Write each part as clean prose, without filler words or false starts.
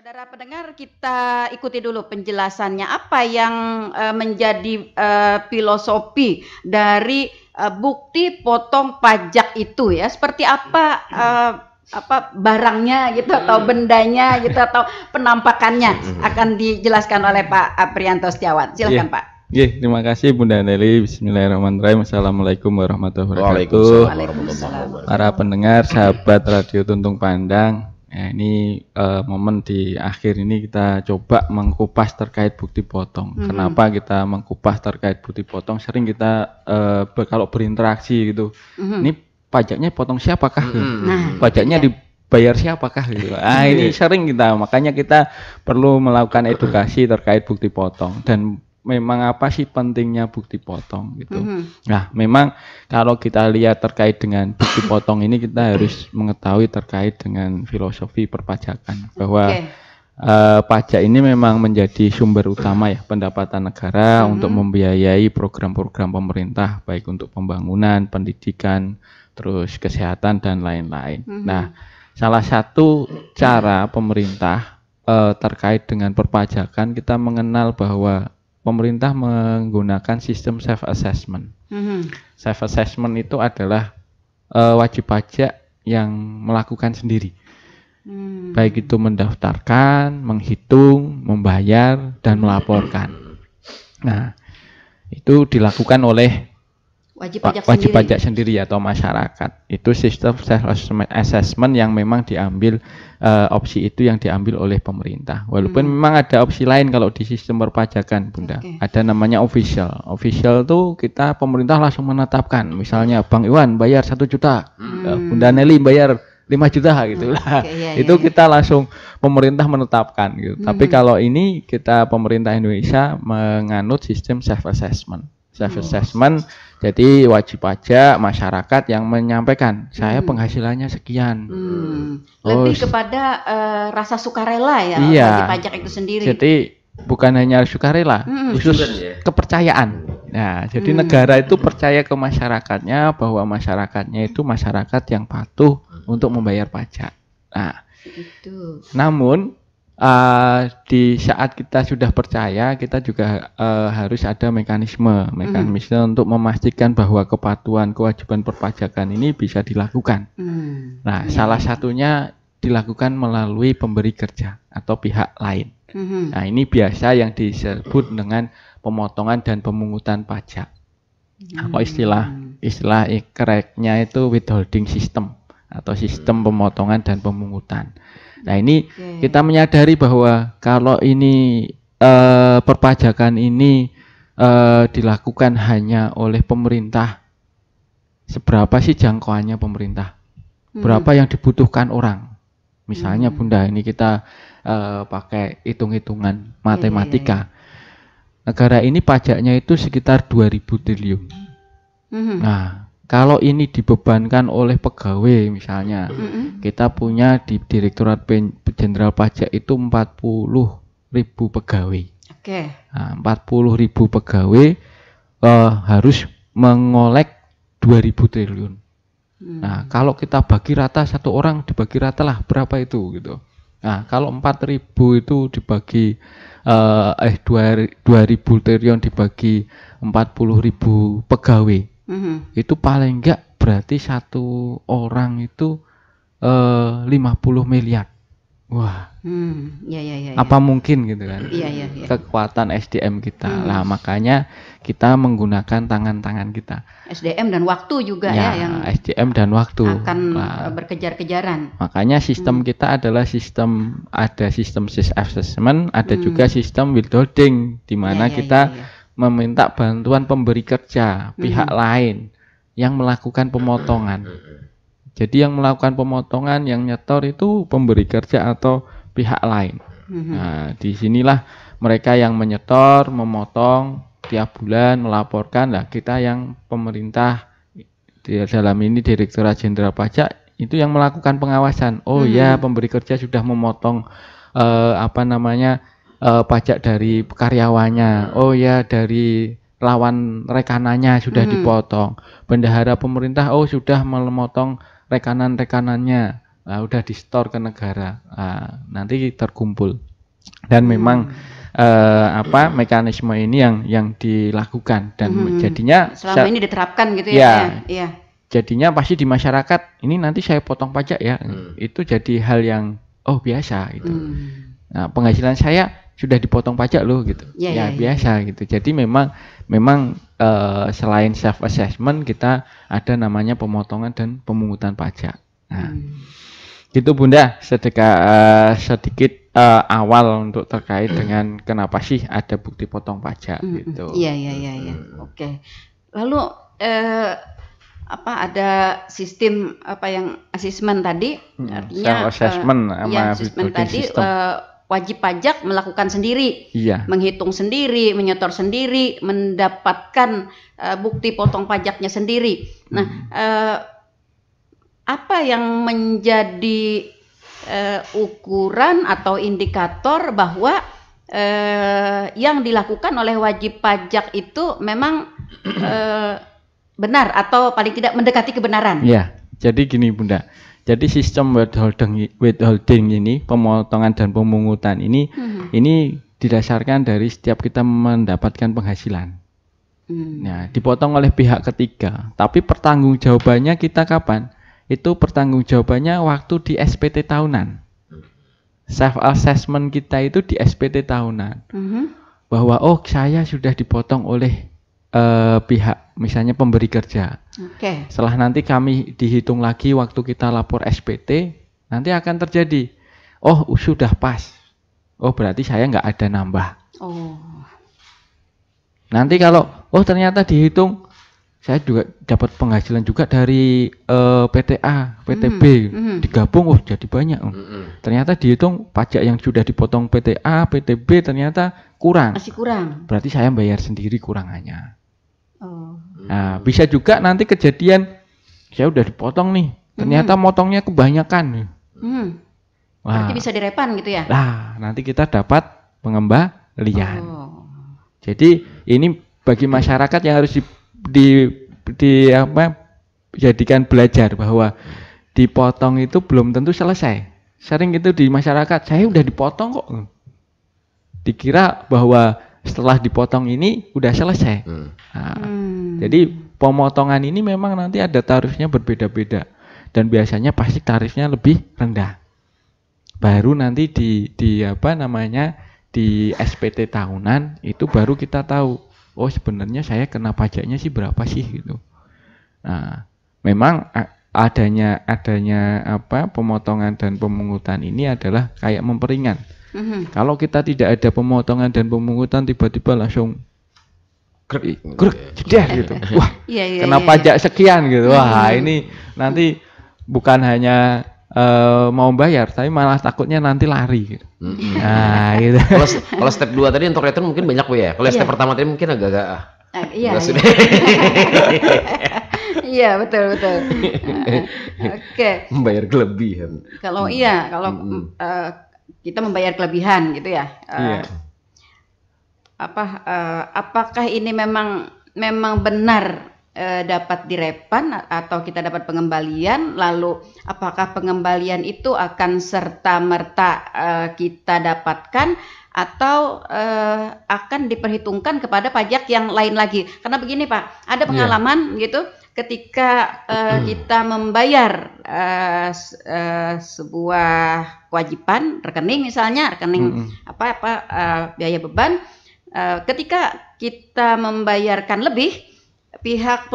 Saudara pendengar, kita ikuti dulu penjelasannya apa yang menjadi filosofi dari bukti potong pajak itu ya. Seperti apa barangnya gitu atau bendanya gitu atau penampakannya akan dijelaskan oleh Pak Aprianto Setiawan. Silakan Pak. Terima kasih Bunda Nelly. Bismillahirrahmanirrahim. Assalamualaikum warahmatullahi Waalaikumsalam wabarakatuh. warahmatullahi wabarakatuh. Para pendengar, sahabat Radio Tuntung Pandang. Ya, ini momen di akhir ini kita coba mengkupas terkait bukti potong. Kenapa kita mengkupas terkait bukti potong? Sering kita kalau berinteraksi gitu. Ini pajaknya potong siapakah? Pajaknya dibayar siapakah gitu. Ini sering kita, makanya kita perlu melakukan edukasi terkait bukti potong dan memang apa sih pentingnya bukti potong gitu. Nah, memang kalau kita lihat terkait dengan bukti potong ini kita harus mengetahui terkait dengan filosofi perpajakan bahwa pajak ini memang menjadi sumber utama ya pendapatan negara untuk membiayai program-program pemerintah baik untuk pembangunan, pendidikan, terus kesehatan dan lain-lain. Nah, salah satu cara pemerintah terkait dengan perpajakan kita mengenal bahwa pemerintah menggunakan sistem self assessment. Self assessment itu adalah wajib pajak yang melakukan sendiri. Baik itu mendaftarkan, menghitung, membayar, dan melaporkan. Nah, itu dilakukan oleh wajib pajak sendiri atau masyarakat. Itu sistem self assessment yang memang diambil opsi itu yang diambil oleh pemerintah. Walaupun memang ada opsi lain kalau di sistem perpajakan, Bunda. Ada namanya official. Official tuh kita pemerintah langsung menetapkan. Misalnya Bang Iwan bayar 1 juta, Bunda Nelly bayar 5 juta gitu lah. Itu kita langsung pemerintah menetapkan gitu. Tapi kalau ini kita pemerintah Indonesia menganut sistem self assessment. Self assessment, jadi wajib pajak masyarakat yang menyampaikan saya penghasilannya sekian. Lebih kepada rasa sukarela ya wajib pajak itu sendiri. Jadi bukan hanya sukarela, khusus kepercayaan. Nah, jadi negara itu percaya ke masyarakatnya bahwa masyarakatnya itu masyarakat yang patuh untuk membayar pajak. Nah, namun di saat kita sudah percaya, kita juga harus ada mekanisme untuk memastikan bahwa kepatuhan kewajiban perpajakan ini bisa dilakukan. Nah, salah satunya dilakukan melalui pemberi kerja atau pihak lain. Nah, ini biasa yang disebut dengan pemotongan dan pemungutan pajak. Kalau istilah kerennya itu withholding system atau sistem pemotongan dan pemungutan. Nah, ini kita menyadari bahwa kalau ini perpajakan ini dilakukan hanya oleh pemerintah, seberapa sih jangkauannya pemerintah? Berapa yang dibutuhkan orang? Misalnya Bunda, ini kita pakai hitung-hitungan matematika. Negara ini pajaknya itu sekitar 2.000 triliun. Nah, kalau ini dibebankan oleh pegawai misalnya, kita punya di Direktorat Jenderal Pajak itu 40.000 pegawai. Nah, 40.000 pegawai harus mengolek 2.000 triliun. Nah, kalau kita bagi rata satu orang dibagi rata lah berapa itu gitu. Nah, kalau 4.000 itu dibagi 2.000 triliun dibagi 40.000 pegawai. Itu paling enggak berarti satu orang itu 50 miliar. Wah. Apa mungkin gitu kan? Kekuatan SDM kita. Lah makanya kita menggunakan tangan-tangan kita. SDM dan waktu juga yang SDM dan waktu akan berkejar-kejaran. Makanya sistem kita adalah sistem self assessment, ada juga sistem withholding di mana kita meminta bantuan pemberi kerja pihak lain yang melakukan pemotongan. Jadi yang melakukan pemotongan, yang nyetor itu pemberi kerja atau pihak lain. Nah, disinilah mereka yang menyetor, memotong tiap bulan, melaporkan. Lah kita yang pemerintah di dalam ini Direktorat Jenderal Pajak itu yang melakukan pengawasan. Oh ya, pemberi kerja sudah memotong pajak dari karyawannya. Oh ya, dari lawan rekanannya sudah dipotong. Bendahara pemerintah sudah memotong rekanan-rekanannya. udah di store ke negara, nanti terkumpul. Dan memang mekanisme ini yang dilakukan dan jadinya selama ini diterapkan gitu ya. Iya. Jadinya pasti di masyarakat ini nanti saya potong pajak ya, itu jadi hal yang biasa gitu. Nah, penghasilan saya sudah dipotong pajak loh gitu, biasa gitu. Jadi memang selain self assessment kita ada namanya pemotongan dan pemungutan pajak. Nah, gitu Bunda, sedikit awal untuk terkait dengan kenapa sih ada bukti potong pajak gitu. Iya. Oke. Lalu ada sistem yang asesmen tadi, artinya assessment asesmen tadi wajib pajak melakukan sendiri, menghitung sendiri, menyetor sendiri, mendapatkan bukti potong pajaknya sendiri. Nah, apa yang menjadi ukuran atau indikator bahwa yang dilakukan oleh wajib pajak itu memang benar atau paling tidak mendekati kebenaran? Ya, jadi gini Bunda. Jadi sistem withholding ini, pemotongan dan pemungutan ini didasarkan dari setiap kita mendapatkan penghasilan. Nah, dipotong oleh pihak ketiga. Tapi pertanggungjawabannya kita kapan? Itu pertanggungjawabannya waktu di SPT tahunan. Self assessment kita itu di SPT tahunan. Bahwa saya sudah dipotong oleh pihak misalnya pemberi kerja. Setelah nanti kami dihitung lagi waktu kita lapor SPT, nanti akan terjadi sudah pas. Berarti saya nggak ada nambah. Nanti kalau ternyata dihitung saya juga dapat penghasilan juga dari PTA, PTB digabung jadi banyak. Ternyata dihitung pajak yang sudah dipotong PTA, PTB ternyata kurang. Masih kurang. Berarti saya bayar sendiri kurangannya. Nah, bisa juga nanti kejadian saya udah dipotong nih, ternyata motongnya kebanyakan. Berarti bisa direpan gitu ya? Nah, nanti kita dapat pengembalian. Jadi ini bagi masyarakat yang harus jadikan belajar bahwa dipotong itu belum tentu selesai. Sering itu di masyarakat, saya udah dipotong kok. Dikira bahwa setelah dipotong ini udah selesai. Jadi pemotongan ini memang nanti ada tarifnya berbeda-beda dan biasanya pasti tarifnya lebih rendah. Baru nanti di SPT tahunan itu baru kita tahu, sebenarnya saya kena pajaknya sih berapa sih gitu. Nah, memang adanya pemotongan dan pemungutan ini adalah kayak memperingan. Kalau kita tidak ada pemotongan dan pemungutan tiba-tiba langsung jeder gitu. Wah, kena pajak sekian gitu. Wah, ini nanti bukan hanya mau bayar, tapi malah takutnya nanti lari gitu. Nah, gitu. Kalau step 2 tadi untuk return mungkin banyak Bu ya. Kalau step pertama tadi mungkin agak-agak Iya, betul. Oke. Membayar kelebihan. Kalau kita membayar kelebihan gitu ya. Apakah ini memang benar dapat direpan atau kita dapat pengembalian, lalu apakah pengembalian itu akan serta-merta kita dapatkan atau akan diperhitungkan kepada pajak yang lain lagi? Karena begini Pak, ada pengalaman gitu ketika kita membayar sebuah kewajiban rekening, misalnya rekening biaya beban, ketika kita membayarkan lebih, pihak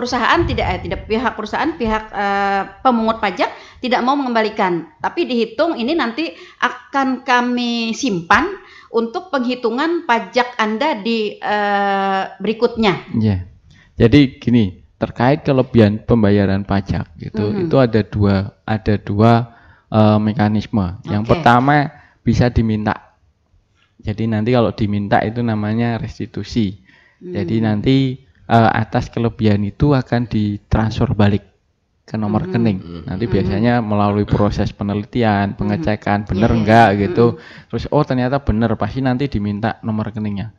pemungut pajak tidak mau mengembalikan, tapi dihitung ini nanti akan kami simpan untuk penghitungan pajak Anda di berikutnya. Jadi gini, terkait kelebihan pembayaran pajak gitu, itu ada dua mekanisme. Yang pertama bisa diminta. Jadi nanti kalau diminta itu namanya restitusi. Jadi nanti atas kelebihan itu akan ditransfer balik ke nomor rekening. Nanti biasanya melalui proses penelitian, pengecekan benar enggak gitu. Terus ternyata benar, pasti nanti diminta nomor rekeningnya.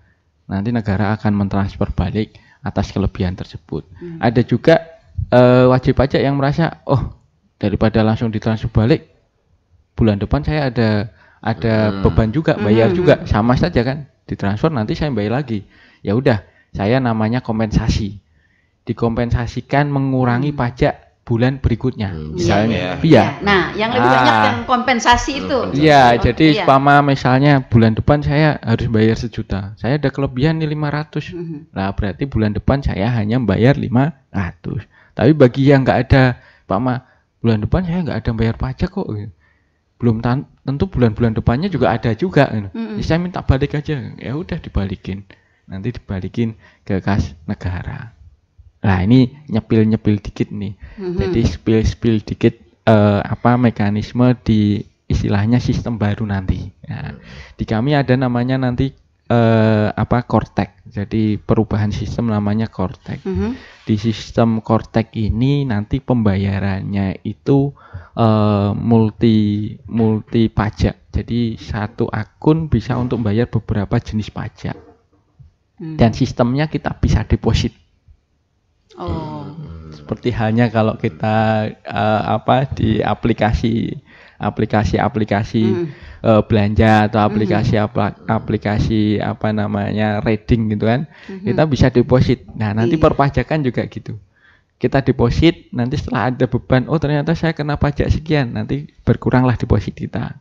Nanti negara akan mentransfer balik atas kelebihan tersebut. Ada juga wajib pajak yang merasa daripada langsung ditransfer balik, bulan depan saya ada beban juga, bayar juga, sama saja kan, ditransfer nanti saya bayar lagi. Ya udah, saya namanya kompensasi, dikompensasikan mengurangi pajak bulan berikutnya, misalnya. Iya. Nah, yang lebih banyak yang kompensasi itu. Iya, jadi umpama misalnya bulan depan saya harus bayar 1 juta, saya ada kelebihan nih 500. Nah, berarti bulan depan saya hanya bayar 500. Tapi bagi yang nggak ada, umpama bulan depan saya nggak ada bayar pajak kok, belum tentu bulan-bulan depannya juga ada juga. Saya minta balik aja, ya udah dibalikin, nanti dibalikin ke kas negara. Nah, ini nyepil dikit nih. Jadi spill dikit mekanisme di istilahnya sistem baru nanti. Nah, di kami ada namanya nanti Kortek. Jadi perubahan sistem namanya Kortek. Di sistem Kortek ini nanti pembayarannya itu multi pajak. Jadi satu akun bisa untuk bayar beberapa jenis pajak. Dan sistemnya kita bisa deposit. Seperti halnya kalau kita di aplikasi belanja atau aplikasi trading gitu kan, kita bisa deposit. Nah, nanti perpajakan juga gitu, kita deposit, nanti setelah ada beban, oh ternyata saya kena pajak sekian, nanti berkuranglah deposit kita.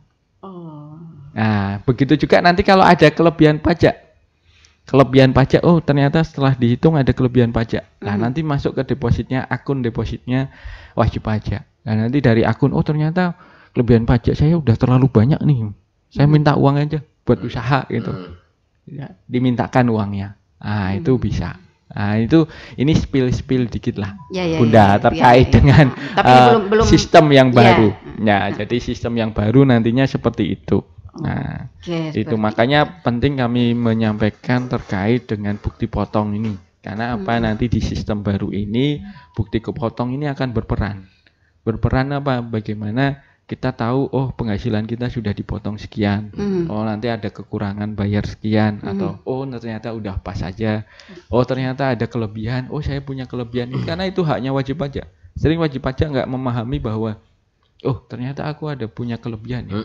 Nah, begitu juga nanti kalau ada kelebihan pajak, oh ternyata setelah dihitung ada kelebihan pajak. Nah, nanti masuk ke depositnya, akun depositnya wajib pajak. Nah, nanti dari akun, oh ternyata kelebihan pajak saya udah terlalu banyak nih, saya minta uang aja buat usaha gitu. Ya, dimintakan uangnya. Nah, itu bisa. Nah, ini spill dikit lah, Bunda, terkait dengan belum sistem yang baru. Ya, jadi sistem yang baru nantinya seperti itu. Nah, itu makanya penting kami menyampaikan terkait dengan bukti potong ini. Karena nanti di sistem baru ini bukti kepotong ini akan berperan. Berperan apa? Bagaimana kita tahu, oh penghasilan kita sudah dipotong sekian. Oh nanti ada kekurangan bayar sekian, atau oh ternyata udah pas aja. Oh ternyata ada kelebihan. Oh saya punya kelebihan ini, karena itu haknya wajib pajak. Sering wajib pajak nggak memahami bahwa oh ternyata aku ada punya kelebihan ya.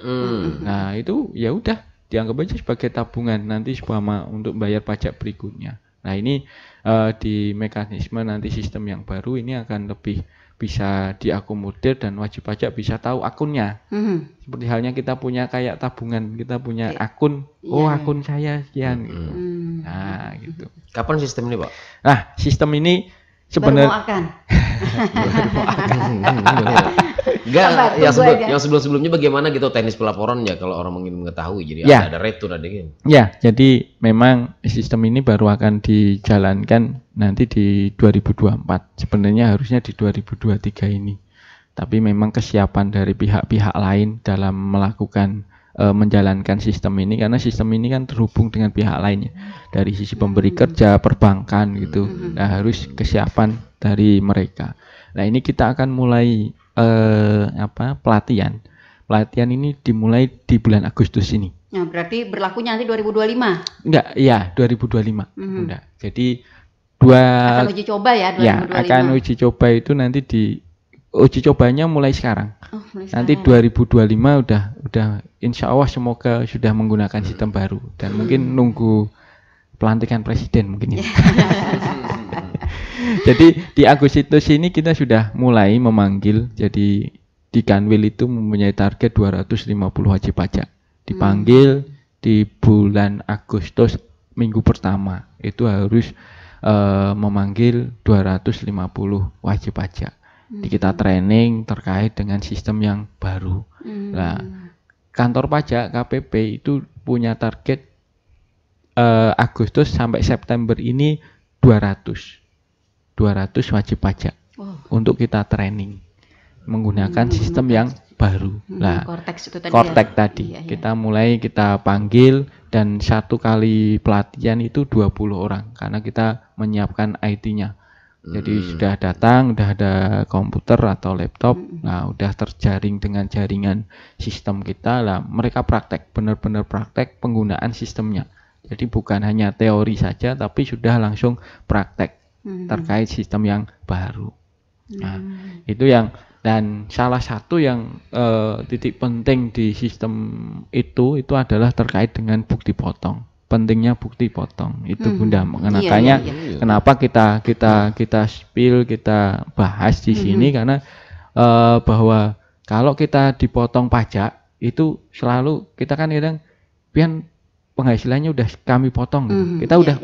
Nah itu ya udah dianggap aja sebagai tabungan nanti untuk bayar pajak berikutnya. Nah ini di mekanisme nanti sistem yang baru ini akan lebih bisa diakomodir dan wajib pajak bisa tahu akunnya. Seperti halnya kita punya kayak tabungan, kita punya akun, akun saya sekian gitu. Nah gitu. Kapan sistem ini Pak? Nah sistem ini sebenarnya enggak, yang sebelum-sebelumnya bagaimana gitu teknis pelaporan ya kalau orang ingin mengetahui, jadi ada retur ada gitu. Ya, jadi memang sistem ini baru akan dijalankan nanti di 2024. Sebenarnya harusnya di 2023 ini. Tapi memang kesiapan dari pihak-pihak lain dalam melakukan menjalankan sistem ini, karena sistem ini kan terhubung dengan pihak lainnya dari sisi pemberi kerja, perbankan gitu. Nah, harus kesiapan dari mereka. Nah, ini kita akan mulai pelatihan. Pelatihan ini dimulai di bulan Agustus ini. Nah, berarti berlakunya nanti 2025? Enggak, iya 2025. Bunda. Jadi akan uji coba ya 2025. Ya, akan uji coba itu nanti uji cobanya mulai sekarang. Nanti 2025 udah insya Allah semoga sudah menggunakan sistem baru, dan mungkin nunggu pelantikan presiden mungkin ya. Jadi di Agustus ini kita sudah mulai memanggil. Jadi di Kanwil itu mempunyai target 250 wajib pajak. Dipanggil di bulan Agustus minggu pertama itu harus memanggil 250 wajib pajak. Kita training terkait dengan sistem yang baru. Nah, kantor pajak KPP itu punya target Agustus sampai September ini 200 wajib pajak untuk kita training menggunakan sistem yang baru. Nah, Kortek tadi kita mulai kita panggil, dan satu kali pelatihan itu 20 orang karena kita menyiapkan IT-nya. Jadi sudah datang, udah ada komputer atau laptop, nah udah terjaring dengan jaringan sistem kita lah. Mereka praktek, benar-benar praktek penggunaan sistemnya. Jadi bukan hanya teori saja, tapi sudah langsung praktek terkait sistem yang baru. Nah, itu yang Dan salah satu yang titik penting di sistem itu adalah terkait dengan bukti potong. Pentingnya bukti potong itu Bunda. Makanya kenapa kita spill, kita bahas di sini karena bahwa kalau kita dipotong pajak itu selalu kita kan kadang pian penghasilannya udah kami potong gitu. Kita udah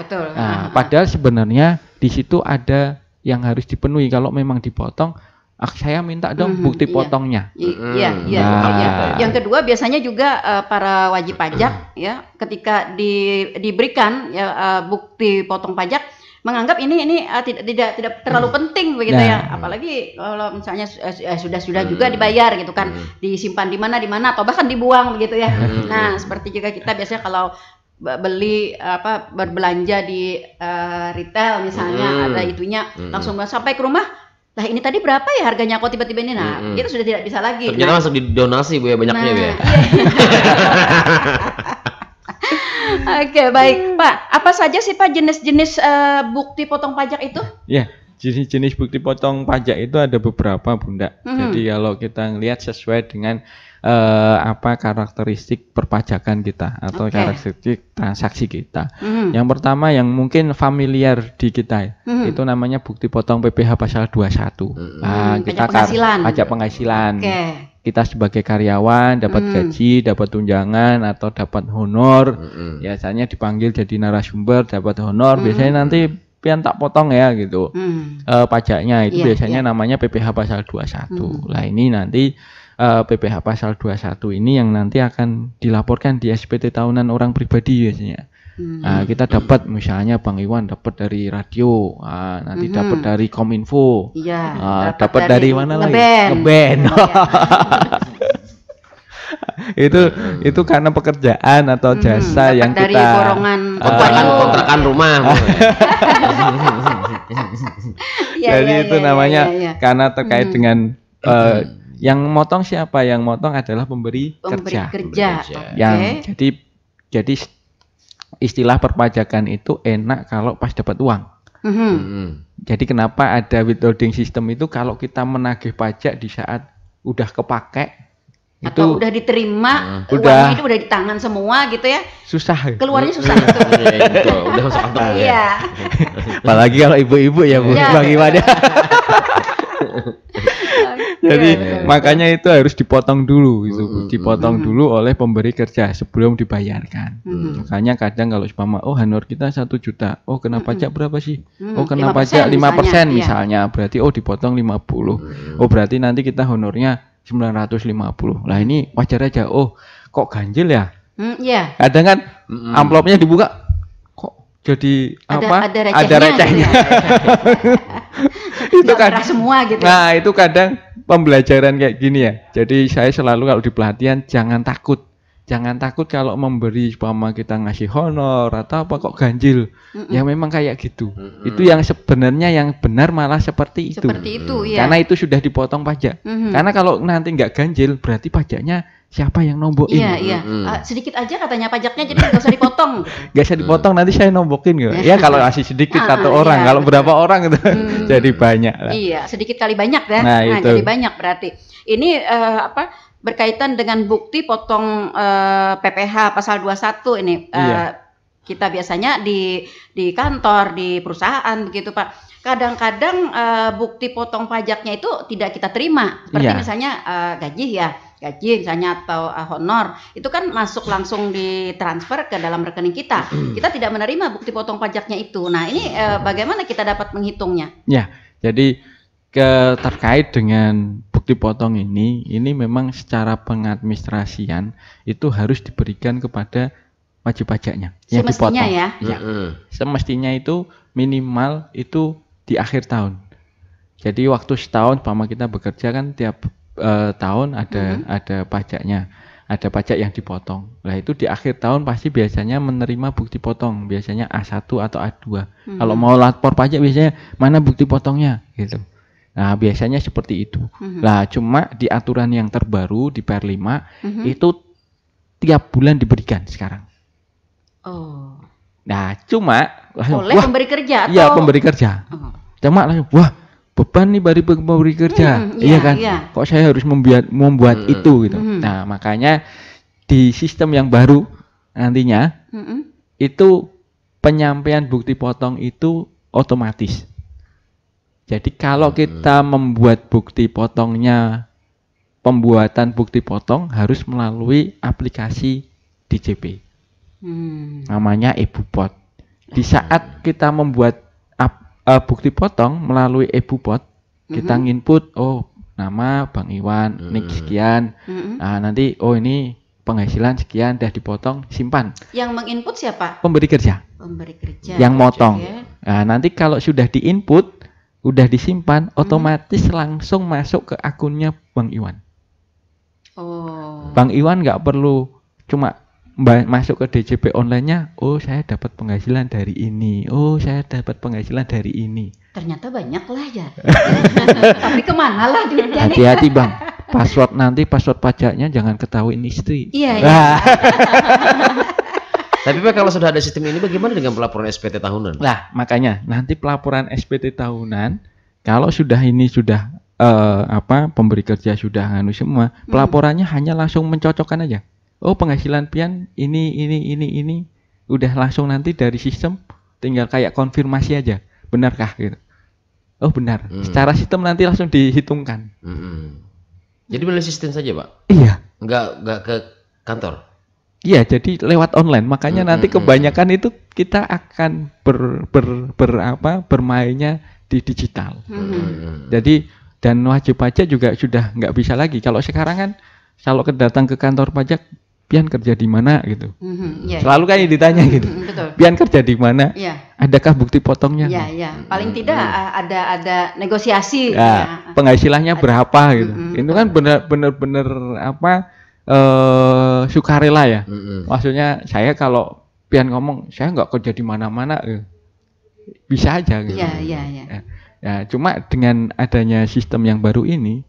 betul. Nah, padahal sebenarnya di situ ada yang harus dipenuhi. Kalau memang dipotong, saya minta dong bukti potongnya. Yang kedua biasanya juga para wajib pajak ya ketika diberikan bukti potong pajak menganggap ini tidak terlalu penting begitu ya. Apalagi kalau misalnya sudah juga dibayar gitu kan, disimpan di mana atau bahkan dibuang begitu ya. Nah, seperti juga kita biasanya kalau beli berbelanja di retail misalnya ada itunya langsung sampai ke rumah. Lah ini tadi berapa ya harganya kok tiba-tiba ini? Nah, itu sudah tidak bisa lagi. Ternyata masuk di donasi Bu ya banyaknya Bu ya. Oke, baik Pak. Apa saja sih Pak jenis-jenis bukti potong pajak itu? Ya, jenis-jenis bukti potong pajak itu ada beberapa Bunda. Jadi kalau kita ngelihat sesuai dengan karakteristik perpajakan kita atau karakteristik transaksi kita. Yang pertama yang mungkin familiar di kita itu namanya bukti potong PPh pasal 21. Kita pajak penghasilan. Kita sebagai karyawan dapat gaji, dapat tunjangan atau dapat honor. Biasanya dipanggil jadi narasumber, dapat honor. Biasanya nanti pian tak potong ya gitu. Pajaknya itu biasanya namanya PPh pasal 21. Lah ini nanti PPh pasal 21 ini yang nanti akan dilaporkan di SPT tahunan orang pribadi biasanya. Kita dapat misalnya Bang Iwan dapat dari radio, nanti dapat dari Kominfo, dapat dari mana lagi? Ngeband. Itu karena pekerjaan atau jasa yang dari kita borongan kontrakan rumah. Jadi itu namanya karena terkait dengan yang motong siapa? Yang motong adalah pemberi kerja. Yang jadi istilah perpajakan itu enak kalau pas dapat uang. Jadi kenapa ada withholding system itu kalau kita menagih pajak di saat udah kepake atau udah diterima, uangnya itu udah di tangan semua gitu ya. Susah. Keluarnya susah. Udah masuk kantong. Iya. Apalagi kalau ibu-ibu ya Bu, bagaimana? Jadi makanya itu harus dipotong dulu gitu. Dipotong dulu oleh pemberi kerja sebelum dibayarkan. Makanya kadang kalau umpama honor kita 1 juta. Oh, kena pajak berapa sih? Oh, kena pajak 5% misalnya. Berarti dipotong 50. Oh, berarti nanti kita honornya 950. Lah ini wajar aja. Oh, kok ganjil ya? Kadang kan amplopnya dibuka jadi ada recehnya. Itu kan semua gitu. Nah, itu kadang pembelajaran kayak gini ya. Jadi saya selalu kalau di pelatihan jangan takut. Jangan takut kalau memberi umpama kita ngasih honor atau apa kok ganjil. Ya memang kayak gitu. Itu yang sebenarnya yang benar malah seperti itu. Karena itu sudah dipotong pajak. Karena kalau nanti nggak ganjil berarti pajaknya siapa yang nombokin? Iya. Sedikit aja katanya pajaknya jadi nggak usah dipotong. Nggak usah dipotong nanti saya nombokin gitu. Ya kalau masih sedikit satu orang, kalau berapa orang itu jadi banyak. Iya, sedikit kali banyak ya. Nah jadi banyak berarti. Ini berkaitan dengan bukti potong PPh pasal 21 ini. Kita biasanya di kantor, di perusahaan begitu Pak. Kadang-kadang bukti potong pajaknya itu tidak kita terima. Seperti misalnya gaji misalnya atau honor itu kan masuk langsung ditransfer ke dalam rekening kita. Kita tidak menerima bukti potong pajaknya itu. Nah ini bagaimana kita dapat menghitungnya? Ya, jadi terkait dengan bukti potong ini memang secara pengadministrasian itu harus diberikan kepada wajib pajaknya yang semestinya dipotong. Semestinya itu minimal itu di akhir tahun. Jadi waktu setahun, umpama kita bekerja kan tiap tahun ada pajaknya, ada pajak yang dipotong. Nah itu di akhir tahun pasti biasanya menerima bukti potong, biasanya A1 atau A2. Kalau mau lapor pajak biasanya mana bukti potongnya gitu. Nah biasanya seperti itu. Nah cuma di aturan yang terbaru di PR5 itu tiap bulan diberikan sekarang. Nah cuma oleh pemberi kerja atau? Iya pemberi kerja. Cuma wah beban nih bagi pemberi kerja, iya kan? Kok saya harus membuat itu gitu. Nah, makanya di sistem yang baru nantinya itu penyampaian bukti potong itu otomatis. Jadi kalau kita membuat bukti potongnya, pembuatan bukti potong harus melalui aplikasi DJP. Namanya eBupot. Di saat kita membuat bukti potong melalui eBupot, kita nginput, oh nama Bang Iwan, nik sekian, nah nanti oh ini penghasilan sekian, dah dipotong, simpan. Yang menginput siapa? Pemberi kerja. Pemberi kerja. Yang motong. Nah nanti kalau sudah diinput, udah disimpan, otomatis langsung masuk ke akunnya Bang Iwan. Bang Iwan nggak perlu cuma masuk ke DJP online-nya, oh saya dapat penghasilan dari ini, oh saya dapat penghasilan dari ini. Ternyata banyak lah ya. Tapi kemana lah duitnya? Hati-hati Bang, password pajaknya jangan ketahuin istri. Iya. Tapi Pak, kalau sudah ada sistem ini bagaimana dengan pelaporan SPT tahunan? Nah makanya nanti pelaporan SPT tahunan, kalau sudah pemberi kerja sudah nganu semua, pelaporannya hanya langsung mencocokkan aja. Oh penghasilan pian ini udah langsung nanti dari sistem tinggal kayak konfirmasi aja, benarkah gitu. Oh benar, secara sistem nanti langsung dihitungkan. Jadi melalui sistem saja Pak? Iya. Enggak ke kantor? Iya, jadi lewat online. Makanya nanti kebanyakan itu kita akan bermainnya di digital. Jadi dan wajib pajak juga sudah nggak bisa lagi. Kalau sekarang kan kalau datang ke kantor pajak, pian kerja di mana gitu. Selalu kan ditanya gitu. Pian kerja di mana? Adakah bukti potongnya? Iya. Paling tidak ada negosiasi. Penghasilannya berapa gitu. Itu kan benar-benar sukarela ya. Maksudnya saya kalau pian ngomong saya nggak kerja di mana-mana, bisa aja gitu. Ya, cuma dengan adanya sistem yang baru ini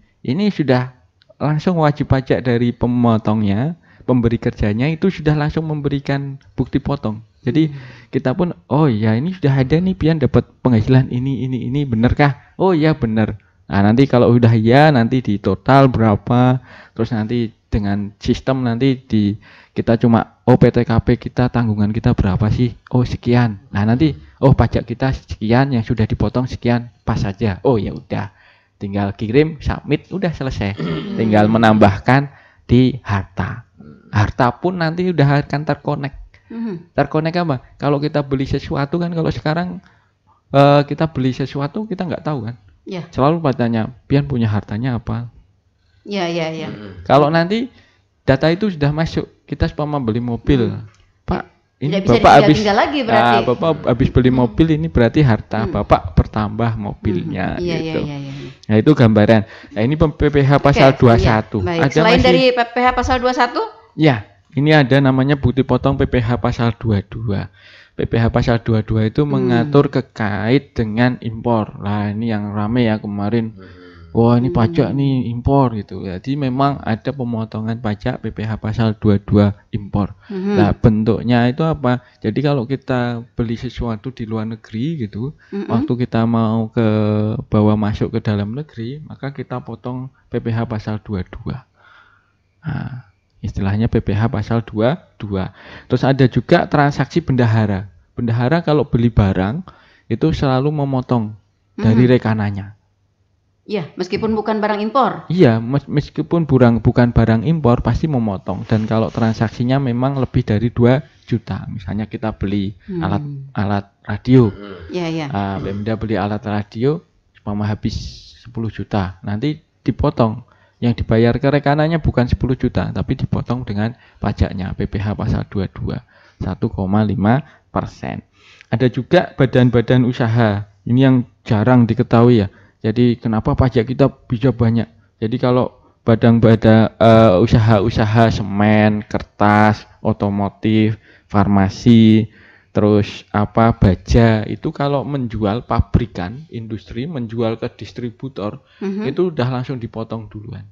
sudah langsung wajib pajak dari pemotongnya, pemberi kerjanya itu sudah langsung memberikan bukti potong. Jadi kita pun, oh ya ini sudah ada nih pian dapat penghasilan ini benarkah? Oh ya benar. Nah nanti kalau udah ya nanti di total berapa, terus nanti dengan sistem nanti kita cuma PTKP kita tanggungan kita berapa sih? Oh sekian. Nah nanti pajak kita sekian yang sudah dipotong sekian, pas saja. Oh ya udah. Tinggal kirim, submit, udah selesai. Tinggal menambahkan di harta. Harta pun nanti udah akan terkonek. Terkonek apa? Kalau kita beli sesuatu kan, kalau sekarang kita beli sesuatu kita nggak tahu kan. Selalu bertanya, pian punya hartanya apa? Iya. Kalau nanti data itu sudah masuk, kita seumpama beli mobil, Pak, ini Bapak habis beli mobil ini berarti harta Bapak bertambah mobilnya. Gitu. Iya. Nah itu gambaran. Nah ini PPh pasal 21. Ada selain dari PPh pasal 21? Ya, ini ada namanya bukti potong PPh pasal 22. PPh pasal 22 itu mengatur terkait dengan impor. Nah ini yang rame ya kemarin. Wah ini pajak nih impor gitu. Jadi memang ada pemotongan pajak PPh pasal 22 impor. Nah bentuknya itu apa? Jadi kalau kita beli sesuatu di luar negeri gitu, waktu kita mau bawa masuk ke dalam negeri, maka kita potong PPh pasal 22. Nah, istilahnya PPh pasal 22. Terus ada juga transaksi bendahara. Bendahara kalau beli barang itu selalu memotong dari rekanannya. Ya, meskipun bukan barang impor. Iya, meskipun bukan barang impor pasti memotong. Dan kalau transaksinya memang lebih dari 2 juta, misalnya kita beli alat radio. Iya. Pemda beli alat radio, cuma habis 10 juta, nanti dipotong. Yang dibayar ke rekanannya bukan 10 juta, tapi dipotong dengan pajaknya PPh pasal 22, 1,5%. Ada juga badan-badan usaha. Ini yang jarang diketahui ya. Jadi kenapa pajak kita bisa banyak? Jadi kalau badan-badan usaha-usaha semen, kertas, otomotif, farmasi, terus baja itu kalau menjual pabrikan, industri menjual ke distributor itu udah langsung dipotong duluan.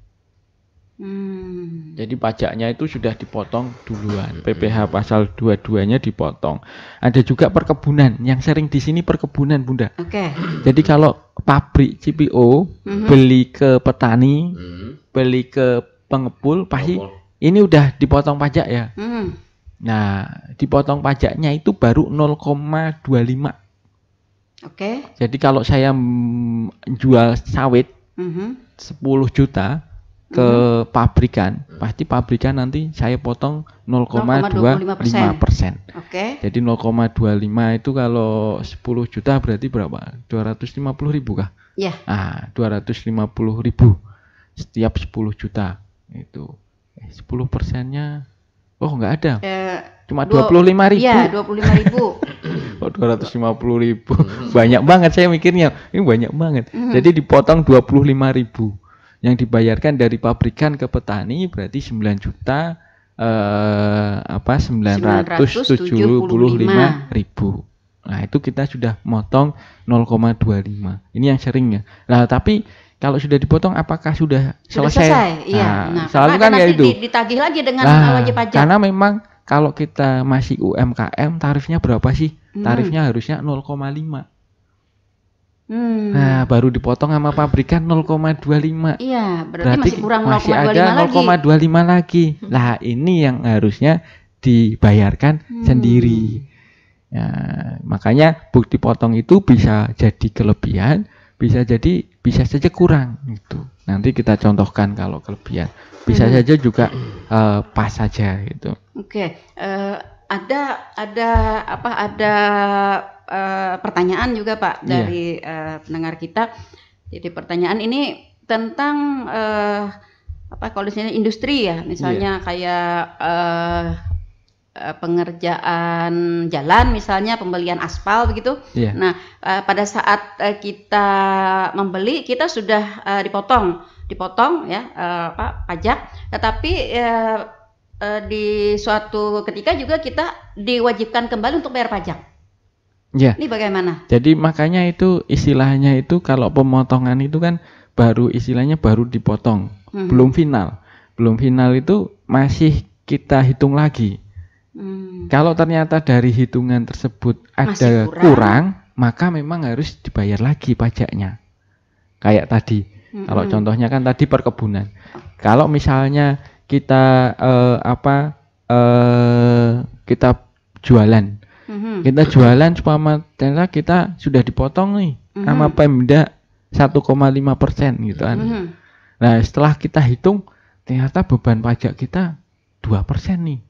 Jadi pajaknya itu sudah dipotong duluan. PPh pasal 22-nya dipotong. Ada juga perkebunan, yang sering di sini perkebunan, Bunda. Oke. Jadi kalau pabrik CPO beli ke petani, beli ke pengepul, pasti ini udah dipotong pajak ya. Nah, dipotong pajaknya itu baru 0,25. Oke. Jadi kalau saya jual sawit 10 juta ke pabrikan, pasti pabrikan nanti saya potong 0,25%. Oke. Jadi 0,25 itu kalau 10 juta berarti berapa? 250.000 kah? Iya. 250.000 setiap 10 juta itu. 10%-nya nggak ada. Cuma 25.000. Iya, 25.000. 250.000. Banyak banget saya mikirnya. Ini banyak banget. Jadi dipotong 25.000. Yang dibayarkan dari pabrikan ke petani berarti 9 juta 975.000. Nah, itu kita sudah motong 0,25. Ini yang sering ya. Nah, tapi kalau sudah dipotong apakah sudah selesai? Iya. Nah, selalu kan kayak itu. Ditagih lagi dengan wajib pajak. Karena memang kalau kita masih UMKM tarifnya berapa sih? Tarifnya harusnya 0,5. Nah, baru dipotong sama pabrikan 0,25. Iya, berarti masih kurang 0,25 ada 0,25 lagi. Lah, ini yang harusnya dibayarkan sendiri. Ya, makanya bukti potong itu bisa jadi kelebihan, bisa saja kurang gitu. Nanti kita contohkan kalau kelebihan. Bisa saja juga pas saja gitu. Oke. Ada pertanyaan juga Pak dari pendengar kita. Jadi pertanyaan ini tentang kalau misalnya industri ya, misalnya kayak pengerjaan jalan, misalnya pembelian aspal begitu. Nah, pada saat kita membeli kita sudah dipotong ya pajak, tetapi di suatu ketika juga kita diwajibkan kembali untuk bayar pajak. Ya. Ini bagaimana? Jadi makanya itu istilahnya itu kalau pemotongan itu kan baru dipotong, belum final. Belum final itu masih kita hitung lagi. Kalau ternyata dari hitungan tersebut ada kurang, maka memang harus dibayar lagi pajaknya. Kayak tadi. Kalau contohnya kan tadi perkebunan. Kalau misalnya kita kita jualan. Kita jualan ternyata kita sudah dipotong nih sama Pemda 1,5% gitu kan. Nah, setelah kita hitung ternyata beban pajak kita 2% nih.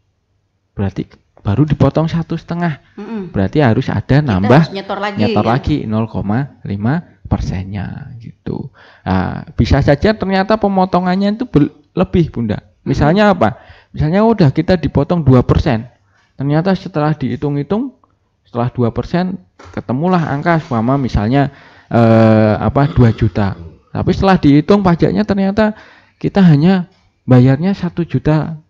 Berarti baru dipotong 1,5. Berarti harus ada nambah nyetor lagi 0,5%-nya gitu. Nah, bisa saja ternyata pemotongannya itu lebih, Bunda. Misalnya apa? Misalnya udah kita dipotong 2%. Ternyata setelah dihitung-hitung, setelah 2% ketemulah angka misalnya 2 juta. Tapi setelah dihitung pajaknya ternyata kita hanya bayarnya 1,5 juta.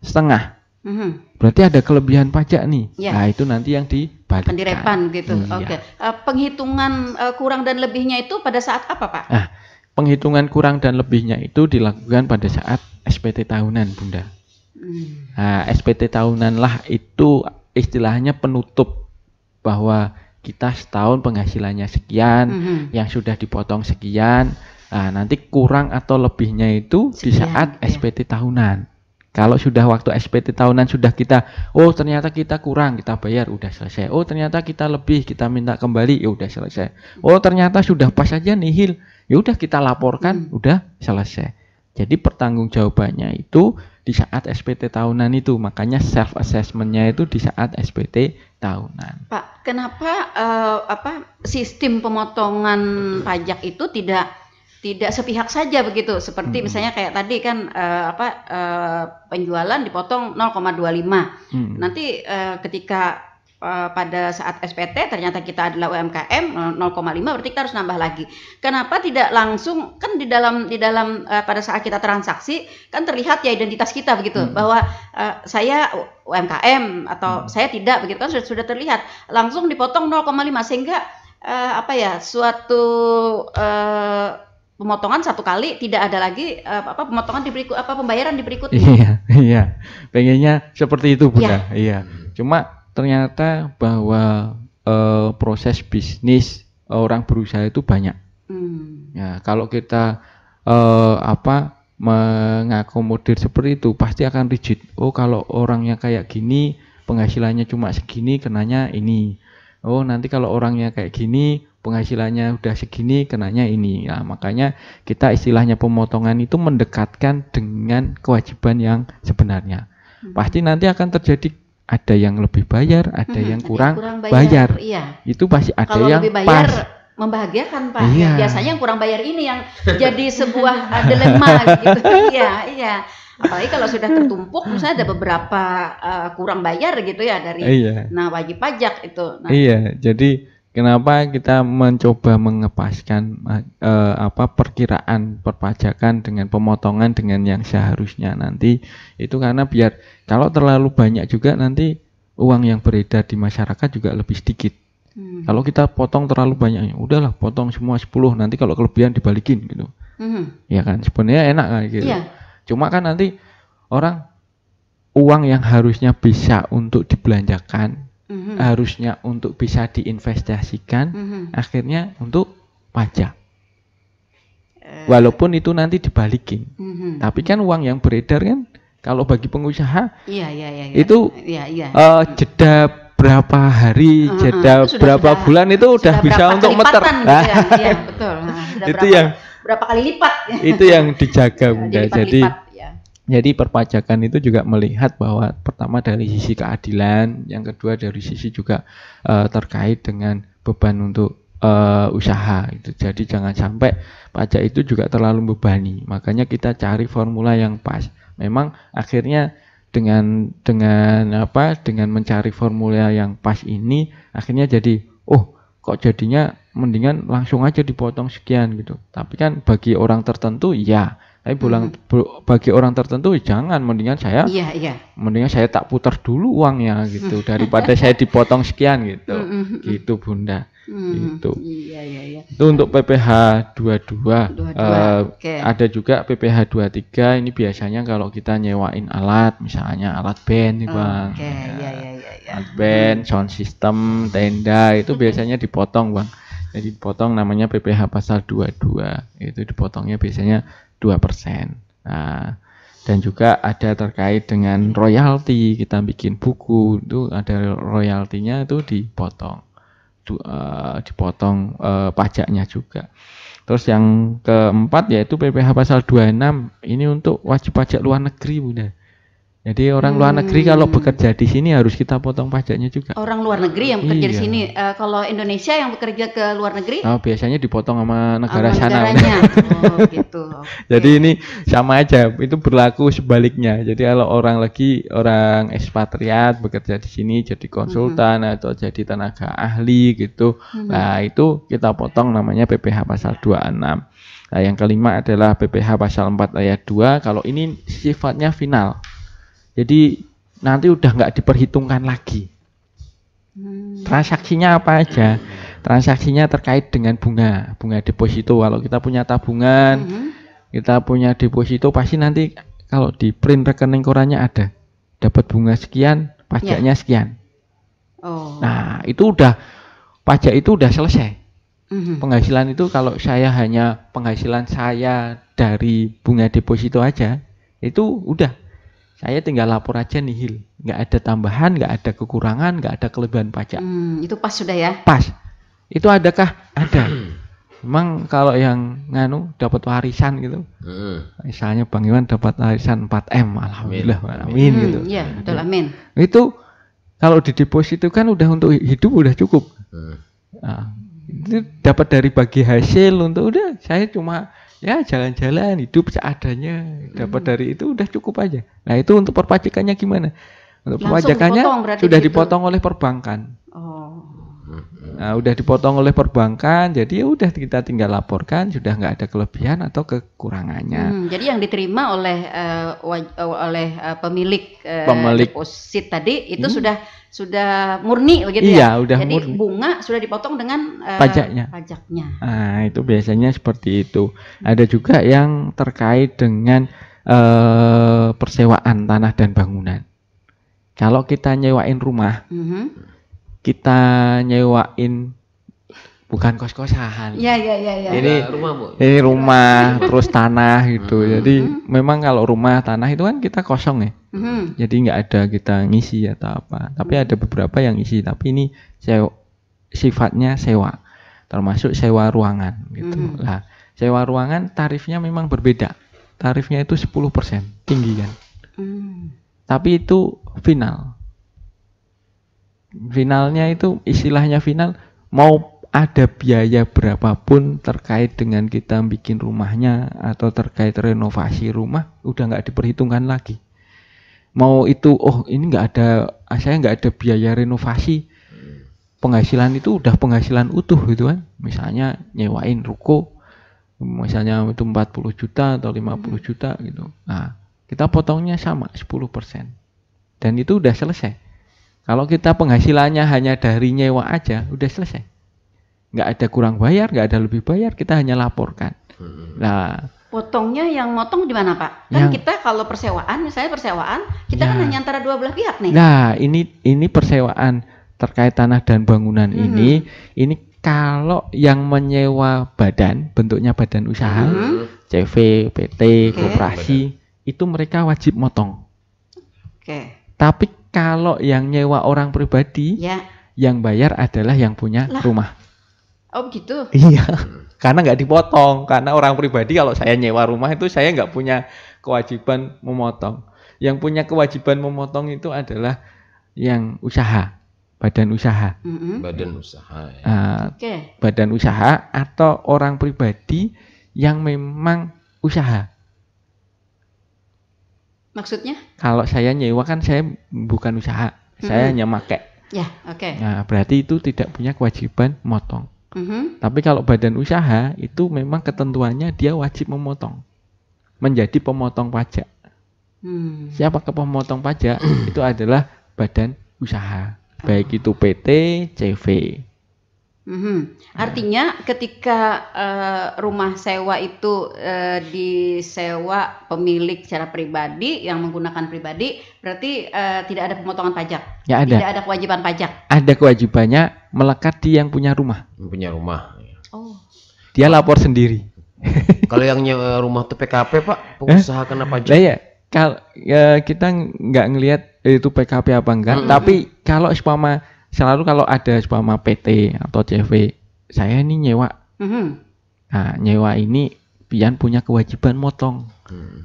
Berarti ada kelebihan pajak nih. Nah, itu nanti yang dibalikkan. Pendirepan gitu. Oke. Penghitungan kurang dan lebihnya itu pada saat apa, Pak? Nah, penghitungan kurang dan lebihnya itu dilakukan pada saat SPT tahunan, Bunda. Nah, SPT tahunan lah itu istilahnya penutup bahwa kita setahun penghasilannya sekian, yang sudah dipotong sekian. Nah, nanti kurang atau lebihnya itu sekian, di saat SPT tahunan. Kalau sudah waktu SPT tahunan sudah kita, ternyata kita kurang, kita bayar, udah selesai. Ternyata kita lebih, kita minta kembali, ya udah selesai. Ternyata sudah pas aja nihil, ya udah kita laporkan, udah selesai. Jadi pertanggungjawabannya itu di saat SPT tahunan itu, makanya self assessment-nya itu di saat SPT tahunan. Pak, kenapa sistem pemotongan pajak itu tidak sepihak saja begitu? Seperti misalnya kayak tadi kan penjualan dipotong 0,25. Nanti ketika pada saat SPT ternyata kita adalah UMKM 0,5, berarti kita harus nambah lagi. Kenapa tidak langsung kan di dalam pada saat kita transaksi kan terlihat ya identitas kita begitu, bahwa saya UMKM atau saya tidak begitu kan sudah terlihat, langsung dipotong 0,5 sehingga suatu pemotongan satu kali, tidak ada lagi pemotongan pembayaran di berikutnya. Iya. Pengennya seperti itu, Bunda. Iya. Cuma ternyata bahwa proses bisnis orang berusaha itu banyak. Ya, kalau kita mengakomodir seperti itu pasti akan rigid. Oh, kalau orangnya kayak gini, penghasilannya cuma segini, kenanya ini. Oh, nanti kalau orangnya kayak gini, penghasilannya udah segini, kenanya ini. Nah, makanya kita istilahnya pemotongan itu mendekatkan dengan kewajiban yang sebenarnya. Pasti nanti akan terjadi ada yang lebih bayar, ada yang kurang bayar. Iya. Itu pasti ada kalau yang lebih bayar, pas. Membahagiakan Pak. Iya. Biasanya yang kurang bayar ini yang jadi sebuah dilema gitu. Iya. Apalagi kalau sudah tertumpuk, misalnya ada beberapa kurang bayar gitu ya dari wajib pajak itu. Nah. Iya. Jadi kenapa kita mencoba mengepaskan perkiraan perpajakan dengan pemotongan dengan yang seharusnya nanti itu karena biar kalau terlalu banyak juga nanti uang yang beredar di masyarakat juga lebih sedikit. Kalau kita potong terlalu banyak, udahlah potong semua 10, nanti kalau kelebihan dibalikin gitu. Ya kan, sebenarnya enak kan gitu. Yeah. Cuma kan nanti uang yang harusnya bisa untuk dibelanjakan, harusnya untuk bisa diinvestasikan, akhirnya untuk pajak. Walaupun itu nanti dibalikin. Tapi kan uang yang beredar kan, kalau bagi pengusaha, itu jeda berapa hari, jeda berapa bulan itu udah bisa untuk meter. Gitu ya. Iya, betul. Itu berapa kali lipat. Itu yang dijaga, Bunda. Jadi perpajakan itu juga melihat bahwa pertama dari sisi keadilan, yang kedua dari sisi juga terkait dengan beban untuk usaha itu. Jadi jangan sampai pajak itu juga terlalu membebani. Makanya kita cari formula yang pas. Memang akhirnya dengan mencari formula yang pas ini akhirnya jadi kok jadinya mendingan langsung aja dipotong sekian gitu. Tapi kan bagi orang tertentu bagi orang tertentu jangan, mendingan saya tak putar dulu uangnya gitu daripada saya dipotong sekian gitu. Gitu Bunda. Gitu. Iya. Itu untuk PPh 22. Ada juga PPh 23, ini biasanya kalau kita nyewain alat, misalnya alat band nih Bang. Alat band, sound system, tenda itu biasanya dipotong Bang. Jadi dipotong namanya PPh pasal 22. Itu dipotongnya biasanya 2%. Nah, dan juga ada terkait dengan royalti, kita bikin buku itu ada royaltinya itu dipotong pajaknya juga. Terus yang keempat yaitu PPh pasal 26, ini untuk wajib pajak luar negeri Bunda. Jadi orang luar negeri kalau bekerja di sini harus kita potong pajaknya juga. Orang luar negeri yang bekerja di sini, kalau Indonesia yang bekerja ke luar negeri? Biasanya dipotong sama negara sana. Gitu. Jadi ini sama aja, itu berlaku sebaliknya. Jadi kalau orang ekspatriat bekerja di sini jadi konsultan atau jadi tenaga ahli gitu, nah itu kita potong namanya PPh pasal 26. Nah yang kelima adalah PPh pasal 4 ayat 2. Kalau ini sifatnya final. Jadi nanti udah nggak diperhitungkan lagi. Transaksinya apa aja? Transaksinya terkait dengan bunga deposito. Kalau kita punya tabungan, kita punya deposito, pasti nanti kalau di print rekening korannya ada, dapat bunga sekian, pajaknya sekian. Nah itu pajak itu udah selesai. Penghasilan itu kalau saya hanya penghasilan saya dari bunga deposito aja, itu udah. Saya tinggal lapor aja nihil, nggak ada tambahan, nggak ada kekurangan, nggak ada kelebihan pajak. Itu pas sudah ya? Pas. Itu adakah? Ada. Memang kalau yang dapat warisan gitu, misalnya Bang Iwan dapat warisan 4M, alhamdulillah, amin gitu. Iya, betul, amin. Itu kalau di deposito kan udah untuk hidup udah cukup. Nah, itu dapat dari bagi hasil untuk udah saya cuma jalan-jalan hidup seadanya, dapat dari itu udah cukup aja. Nah itu untuk perpajakannya gimana? Untuk perpajakannya sudah dipotong oleh perbankan. Nah udah dipotong oleh perbankan, jadi ya udah kita tinggal laporkan, sudah nggak ada kelebihan atau kekurangannya. Jadi yang diterima oleh pemilik deposit tadi itu sudah murni begitu ya? Udah jadi murni. Bunga sudah dipotong dengan pajaknya. Nah itu biasanya seperti itu. Ada juga yang terkait dengan persewaan tanah dan bangunan. Kalau kita nyewain rumah, kita nyewain bukan kos-kosan. Iya. Ini rumah, Bu. Ini rumah terus tanah gitu. Jadi memang kalau rumah tanah itu kan kita kosong ya. Jadi nggak ada kita ngisi atau apa. Tapi ada beberapa yang ngisi. Tapi ini sifatnya sewa, termasuk sewa ruangan gitu. Nah, sewa ruangan tarifnya memang berbeda. Tarifnya itu 10%, tinggi kan. Tapi itu final. Finalnya itu istilahnya final, mau ada biaya berapapun terkait dengan kita bikin rumahnya atau terkait renovasi rumah udah nggak diperhitungkan lagi. Mau itu ini saya nggak ada biaya renovasi, penghasilan itu udah penghasilan utuh gitu kan. Misalnya nyewain ruko, misalnya itu 40 juta atau 50 juta gitu. Nah, kita potongnya sama 10%. Dan itu udah selesai. Kalau kita penghasilannya hanya dari nyewa aja, udah selesai. Nggak ada kurang bayar, nggak ada lebih bayar, kita hanya laporkan. Nah, potongnya yang motong di mana, Pak? Kan kita kalau persewaan, misalnya persewaan, kita kan hanya antara dua belah pihak nih. Nah, ini persewaan terkait tanah dan bangunan ini kalau yang menyewa badan, bentuknya badan usaha, CV, PT, koperasi, itu mereka wajib motong. Tapi kalau yang nyewa orang pribadi, yang bayar adalah yang punya rumah. Oh gitu? Iya, karena nggak dipotong. Karena orang pribadi kalau saya nyewa rumah itu saya nggak punya kewajiban memotong. Yang punya kewajiban memotong itu adalah yang usaha, badan usaha. Badan usaha ya. Badan usaha atau orang pribadi yang memang usaha. Maksudnya? Kalau saya nyewa kan saya bukan usaha, saya hanya make. Nah, berarti itu tidak punya kewajiban memotong. Tapi kalau badan usaha itu memang ketentuannya dia wajib memotong, menjadi pemotong pajak. Siapa pemotong pajak? Itu adalah badan usaha, baik itu PT, CV. Artinya ketika rumah sewa itu disewa pemilik secara pribadi yang menggunakan pribadi, berarti tidak ada pemotongan pajak. Ya, ada. Tidak ada kewajiban pajak. Ada kewajibannya melekat di yang punya rumah. Punya rumah. Dia lapor sendiri. Kalau yang nyewa rumah itu PKP, Pak, pengusaha kena pajak. Nah, kalau kita nggak ngelihat itu PKP apa enggak, tapi kalau selalu kalau ada PT atau CV, saya ini nyewa. Nah, nyewa ini pian punya kewajiban motong.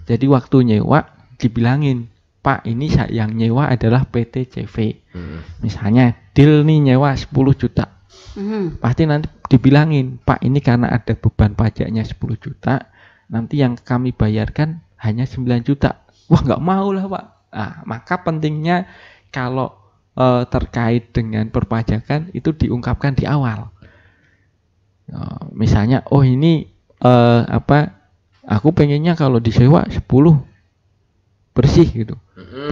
Jadi waktu nyewa dibilangin, Pak, ini yang nyewa adalah PT CV. Misalnya deal nih nyewa 10 juta. Pasti nanti dibilangin, Pak, ini karena ada beban pajaknya 10 juta, nanti yang kami bayarkan hanya 9 juta. Wah, nggak mau lah, Pak. Nah, maka pentingnya kalau terkait dengan perpajakan itu diungkapkan di awal. Misalnya, ini aku pengennya kalau disewa 10 bersih gitu.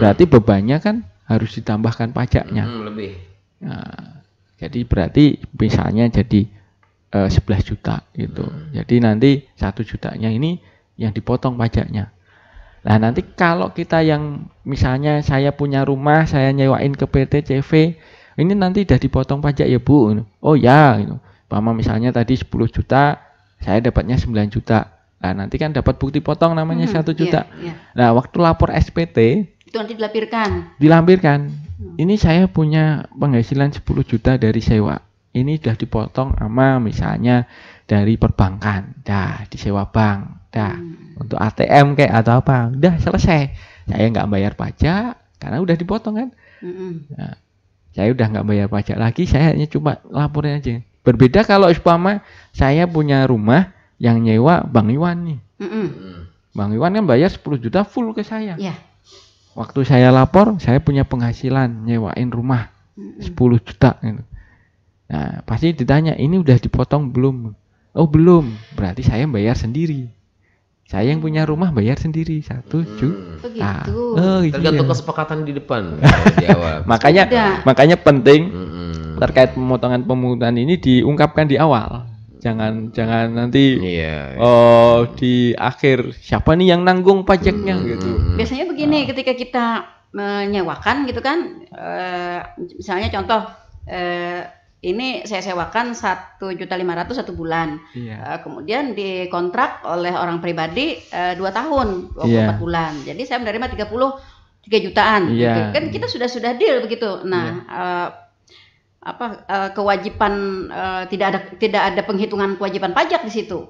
Berarti bebannya kan harus ditambahkan pajaknya. Lebih. Nah, jadi berarti misalnya jadi 11 juta gitu. Jadi nanti 1 jutanya ini yang dipotong pajaknya. Nah, nanti kalau kita yang misalnya saya punya rumah, saya nyewain ke PT CV, ini nanti udah dipotong pajak ya, Bu. Oh ya, gitu. Pama misalnya tadi 10 juta, saya dapatnya 9 juta. Nah, nanti kan dapat bukti potong namanya 1 juta. Nah, waktu lapor SPT itu nanti dilampirkan. Ini saya punya penghasilan 10 juta dari sewa. Ini sudah dipotong sama misalnya dari perbankan. Dah, disewa bank. Dah, untuk ATM kayak atau apa. Udah selesai. Saya nggak bayar pajak karena udah dipotong kan. Nah, saya udah nggak bayar pajak lagi. Saya hanya cuma laporin aja. Berbeda kalau umpama saya punya rumah yang nyewa Bang Iwan nih. Bang Iwan kan bayar 10 juta full ke saya. Waktu saya lapor, saya punya penghasilan nyewain rumah 10 juta gitu. Nah, pasti ditanya, ini udah dipotong belum? Oh, belum. Berarti saya bayar sendiri. Saya yang punya rumah bayar sendiri 1 juta. Tergantung kesepakatan di depan. Makanya penting terkait pemotongan ini diungkapkan di awal. Jangan nanti di akhir siapa nih yang nanggung pajaknya gitu. Biasanya begini, ketika kita menyewakan gitu kan, misalnya contoh ini saya sewakan 1.500.000 satu bulan. Kemudian dikontrak oleh orang pribadi 2 tahun 24 bulan. Jadi saya menerima 33 jutaan. Gitu. Kan kita sudah deal begitu. Nah, kewajiban tidak ada penghitungan kewajiban pajak di situ.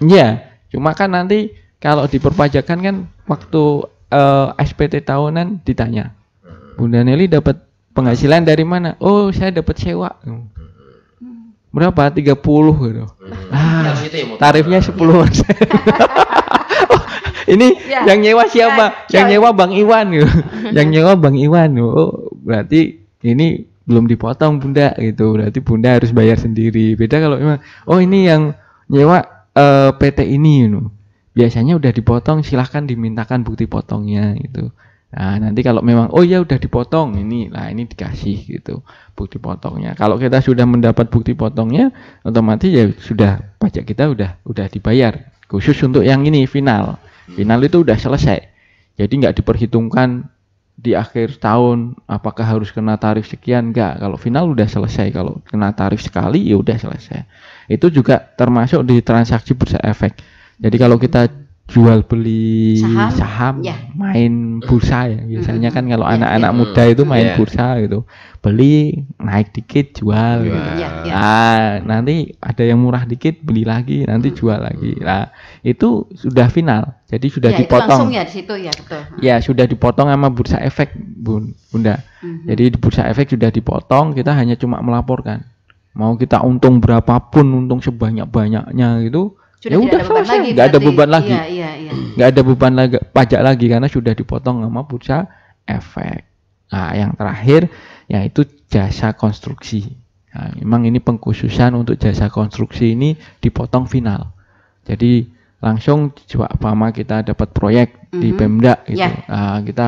Iya, cuma kan nanti kalau di perpajakan kan waktu SPT tahunan ditanya, Bunda Nelly dapat penghasilan dari mana? Oh, saya dapat sewa. Berapa? 30 gitu. Tarifnya 10%. Ini yang nyewa siapa? Yang nyewa Bang Iwan gitu. Yang nyewa Bang Iwan. Oh, berarti ini belum dipotong Bunda gitu. Berarti Bunda harus bayar sendiri. Beda kalau memang ini yang nyewa PT ini gitu. Biasanya udah dipotong, silahkan dimintakan bukti potongnya gitu. Nah, nanti kalau memang udah dipotong ini dikasih gitu bukti potongnya. Kalau kita sudah mendapat bukti potongnya, otomatis ya sudah pajak kita udah dibayar. Khusus untuk yang ini final itu udah selesai. Jadi nggak diperhitungkan di akhir tahun apakah harus kena tarif sekian, enggak. Kalau final udah selesai. Kalau kena tarif sekali ya udah selesai. Itu juga termasuk di transaksi bursa efek. Jadi kalau kita jual beli saham main bursa ya biasanya kan kalau anak-anak muda itu main bursa gitu, beli naik dikit jual gitu. Nah, nanti ada yang murah dikit beli lagi, nanti jual lagi. Nah, itu sudah final. Jadi sudah dipotong. Itu langsung ya di situ ya, betul. Ya, sudah dipotong sama bursa efek, Bunda. Jadi di bursa efek sudah dipotong, kita hanya cuma melaporkan. Mau kita untung berapapun, untung sebanyak-banyaknya gitu, ya udah selesai, nggak ada beban lagi, nggak ada beban lagi pajak lagi karena sudah dipotong sama bursa efek. Nah, yang terakhir yaitu jasa konstruksi. Nah, memang ini pengkhususan untuk jasa konstruksi ini dipotong final. Jadi langsung umpama kita dapat proyek di Pemda gitu, kita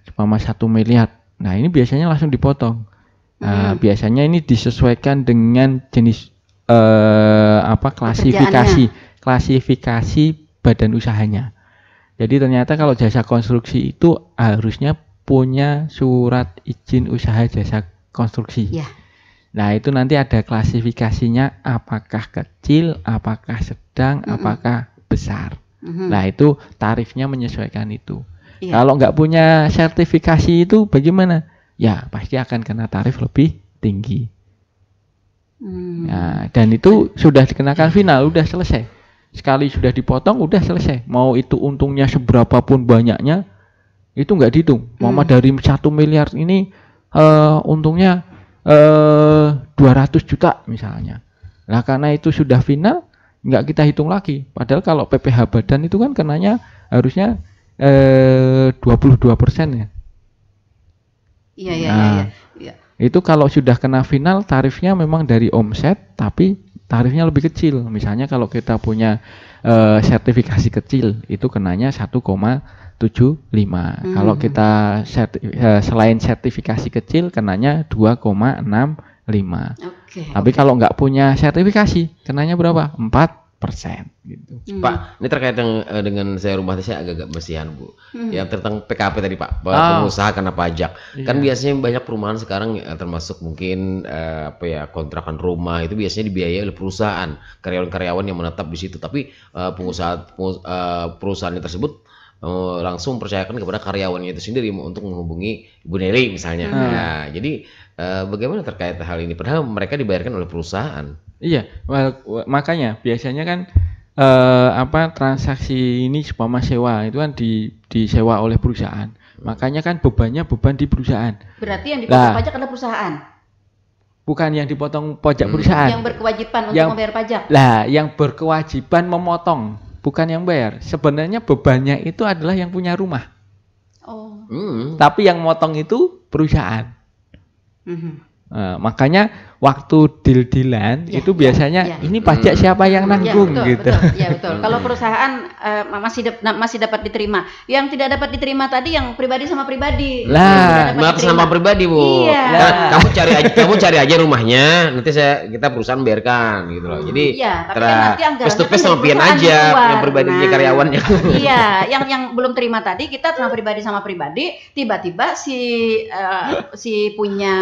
umpama 1 miliar. Nah, ini biasanya langsung dipotong. Nah, biasanya ini disesuaikan dengan jenis klasifikasi badan usahanya. Jadi ternyata kalau jasa konstruksi itu harusnya punya surat izin usaha jasa konstruksi. Nah, itu nanti ada klasifikasinya apakah kecil, apakah sedang, apakah besar. Nah, itu tarifnya menyesuaikan itu. Kalau nggak punya sertifikasi itu bagaimana? Ya pasti akan kena tarif lebih tinggi. Nah, dan itu sudah dikenakan final, udah selesai. Sekali sudah dipotong, udah selesai. Mau itu untungnya seberapa pun banyaknya, itu nggak dihitung. Mama dari 1 miliar ini untungnya 200 juta misalnya. Nah, karena itu sudah final, nggak kita hitung lagi. Padahal kalau PPh badan itu kan kenanya harusnya 22% ya. Iya. Itu kalau sudah kena final tarifnya memang dari omset tapi tarifnya lebih kecil. Misalnya kalau kita punya sertifikasi kecil itu kenanya 1,75. Kalau kita selain sertifikasi kecil kenanya 2,65. Tapi kalau nggak punya sertifikasi kenanya berapa? 4%. Gitu. Pak, ini terkait dengan saya rumah saya agak-agak bersihan Bu. Yang tentang PKP tadi Pak, pengusaha kena pajak. Kan biasanya banyak perumahan sekarang termasuk mungkin kontrakan rumah itu biasanya dibiayai oleh perusahaan, karyawan-karyawan yang menetap di situ. Tapi perusahaan tersebut langsung percayakan kepada karyawannya itu sendiri untuk menghubungi Ibu Nelly misalnya. Nah, jadi bagaimana terkait hal ini? Padahal mereka dibayarkan oleh perusahaan. Iya, makanya biasanya kan transaksi ini seumpama sewa itu kan disewa oleh perusahaan. Makanya kan beban di perusahaan. Berarti yang dipotong pajak adalah perusahaan. Bukan yang dipotong pajak perusahaan. Yang berkewajiban untuk membayar pajak. Lah, yang berkewajiban memotong, bukan yang bayar. Sebenarnya bebannya itu adalah yang punya rumah. Tapi yang motong itu perusahaan. Makanya waktu deal-dealan itu biasanya ini pajak siapa yang nanggung gitu. Betul. Kalau perusahaan masih dapat diterima. Yang tidak dapat diterima tadi yang pribadi sama pribadi. Lah, sama pribadi, Bu. Nah, kamu cari aja rumahnya, nanti kita perusahaan bayarkan gitu loh. Jadi face to face sama pian aja yang pribadinya karyawannya. Iya, yang belum terima tadi kita sama pribadi, tiba-tiba si punya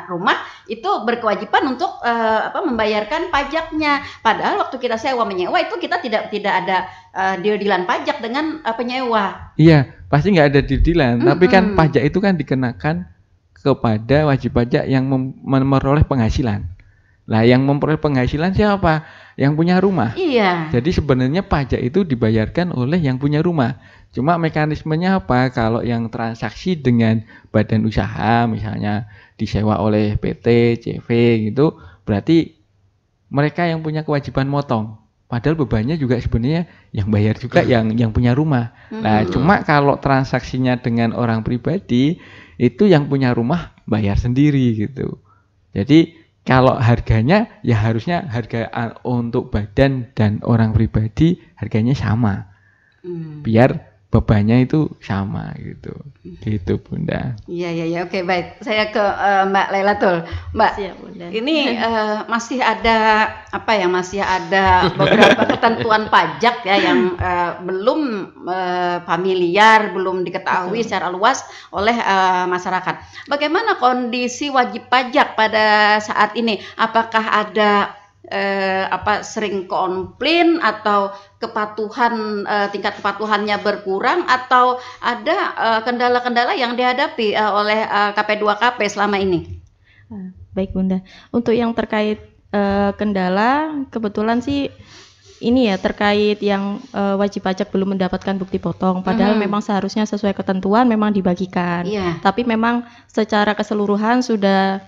rumah itu berkewajiban untuk membayarkan pajaknya. Padahal waktu kita sewa menyewa itu kita tidak ada deal-dealan pajak dengan penyewa. Iya, pasti nggak ada deal-dealan. Tapi kan pajak itu kan dikenakan kepada wajib pajak yang memperoleh penghasilan. Lah, yang memperoleh penghasilan siapa? Yang punya rumah. Iya. Jadi sebenarnya pajak itu dibayarkan oleh yang punya rumah. Cuma mekanismenya apa? Kalau yang transaksi dengan badan usaha, misalnya disewa oleh PT, CV gitu, berarti mereka yang punya kewajiban motong. Padahal bebannya juga sebenarnya yang bayar juga yang punya rumah. Nah, cuma kalau transaksinya dengan orang pribadi, itu yang punya rumah bayar sendiri gitu. Jadi kalau harganya ya harusnya harga untuk badan dan orang pribadi harganya sama. Biar bebannya itu sama gitu. Gitu, Bunda. Iya, oke, baik. Saya ke Mbak Lailatul. Mbak, siap, Bunda. Ini masih ada beberapa ketentuan pajak ya yang belum familiar, belum diketahui secara luas oleh masyarakat. Bagaimana kondisi wajib pajak pada saat ini? Apakah ada sering komplain atau kepatuhan tingkat kepatuhannya berkurang atau ada kendala-kendala yang dihadapi oleh KP2KP selama ini? Baik, Bunda. Untuk yang terkait kendala, kebetulan sih ini ya terkait yang wajib pajak belum mendapatkan bukti potong. Padahal memang seharusnya sesuai ketentuan memang dibagikan. Tapi memang secara keseluruhan sudah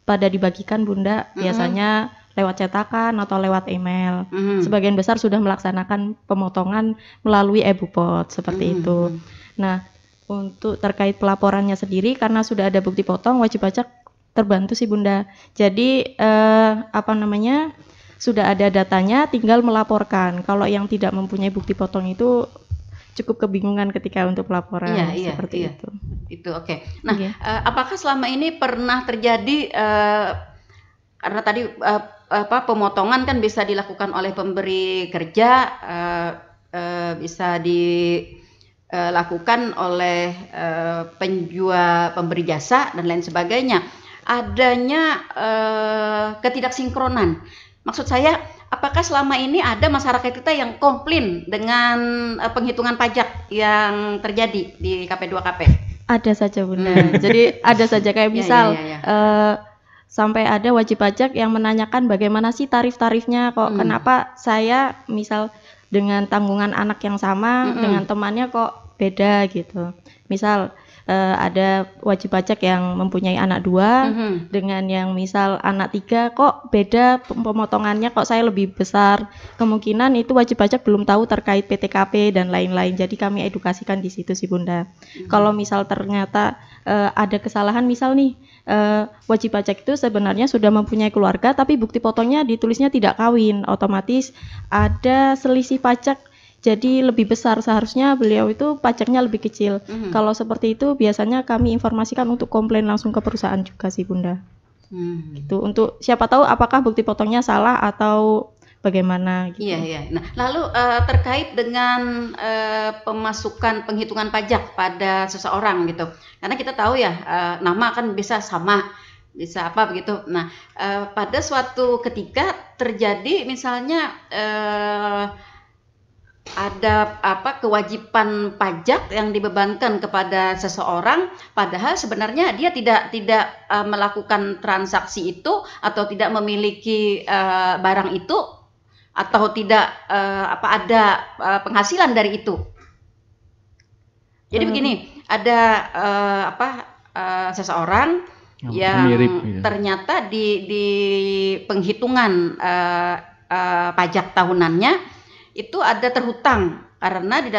pada dibagikan, Bunda. Biasanya lewat cetakan atau lewat email. Sebagian besar sudah melaksanakan pemotongan melalui e-Bupot seperti itu. Nah, untuk terkait pelaporannya sendiri karena sudah ada bukti potong, wajib pajak terbantu sih, Bunda. Jadi sudah ada datanya, tinggal melaporkan. Kalau yang tidak mempunyai bukti potong itu cukup kebingungan ketika untuk pelaporan seperti itu. Itu oke. Nah, apakah selama ini pernah terjadi karena tadi pemotongan kan bisa dilakukan oleh pemberi kerja, bisa dilakukan oleh pemberi jasa dan lain sebagainya. Adanya ketidaksinkronan. Maksud saya, apakah selama ini ada masyarakat kita yang komplain dengan penghitungan pajak yang terjadi di KP2KP? Ada saja, Bunda. Jadi ada saja kayak misal sampai ada wajib pajak yang menanyakan bagaimana sih tarif-tarifnya kok kenapa saya misal dengan tanggungan anak yang sama dengan temannya kok beda gitu. Misal ada wajib pajak yang mempunyai anak 2 dengan yang misal anak 3 kok beda pemotongannya kok saya lebih besar. Kemungkinan itu wajib pajak belum tahu terkait PTKP dan lain-lain. Jadi kami edukasikan di situ sih, Bunda. Kalau misal ternyata ada kesalahan misal nih wajib pajak itu sebenarnya sudah mempunyai keluarga tapi bukti potongnya ditulisnya tidak kawin, otomatis ada selisih pajak jadi lebih besar, seharusnya beliau itu pajaknya lebih kecil. Kalau seperti itu biasanya kami informasikan untuk komplain langsung ke perusahaan juga sih, Bunda. Gitu, untuk siapa tahu apakah bukti potongnya salah atau bagaimana gitu. Iya. Nah, lalu terkait dengan pemasukan penghitungan pajak pada seseorang gitu. Karena kita tahu ya, nama kan bisa sama, bisa apa begitu. Nah, pada suatu ketika terjadi misalnya ada kewajiban pajak yang dibebankan kepada seseorang, padahal sebenarnya dia tidak melakukan transaksi itu atau tidak memiliki barang itu atau tidak ada penghasilan dari itu. Jadi begini, ada seseorang yang ternyata di penghitungan pajak tahunannya itu ada terhutang karena di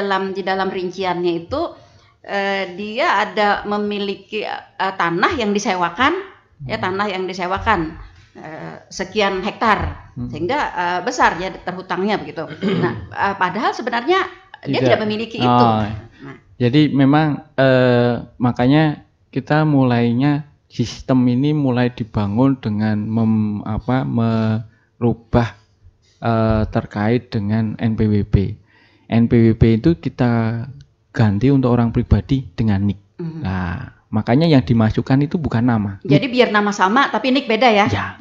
dalam rinciannya itu dia ada memiliki tanah yang disewakan ya tanah yang disewakan sekian hektar sehingga besar ya terhutangnya begitu. Nah, padahal sebenarnya dia tidak memiliki itu. Nah. Jadi memang makanya kita mulainya sistem ini mulai dibangun dengan merubah terkait dengan NPWP. NPWP itu kita ganti untuk orang pribadi dengan NIK. Nah, makanya yang dimasukkan itu bukan nama. Jadi biar nama sama tapi NIK beda ya? Ya.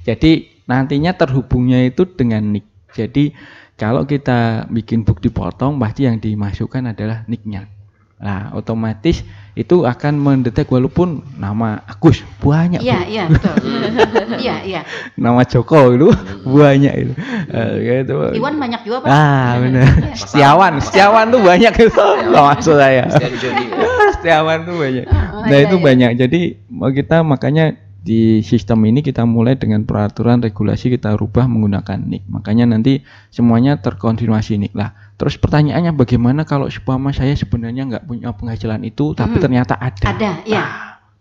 Jadi nantinya terhubungnya itu dengan NIK. Jadi kalau kita bikin bukti potong pasti yang dimasukkan adalah NIK-nya. Nah, otomatis itu akan mendetek walaupun nama Agus banyak. Iya, betul. Iya. Nama Joko itu banyak itu. Gitu. Iwan banyak juga, Pak. Benar. Setiawan tuh banyak itu. Maksud saya. Setiawan tuh banyak. Nah, itu banyak. Jadi kita makanya di sistem ini kita mulai dengan peraturan regulasi kita rubah menggunakan NIK. Makanya nanti semuanya terkonfirmasi NIK lah. Terus pertanyaannya bagaimana kalau supaya saya sebenarnya nggak punya penghasilan itu tapi ternyata ada. Ada, ya.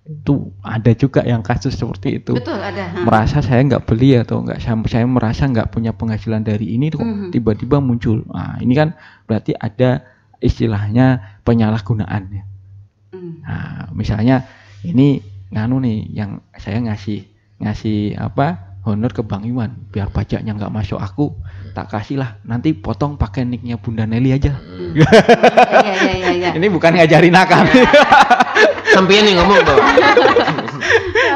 Itu ada juga yang kasus seperti itu. Betul, ada. Merasa saya nggak beli atau nggak, saya merasa nggak punya penghasilan dari ini tuh tiba-tiba muncul. Nah, ini kan berarti ada istilahnya penyalahgunaannya. Nah, misalnya ini yang saya ngasih honor ke Bang Iwan biar pajaknya nggak masuk aku, tak kasih lah nanti potong pakai nicknya Bunda Nelly aja. Iya. Ini bukan ngajarin akal. Sampean yang ngomong tuh.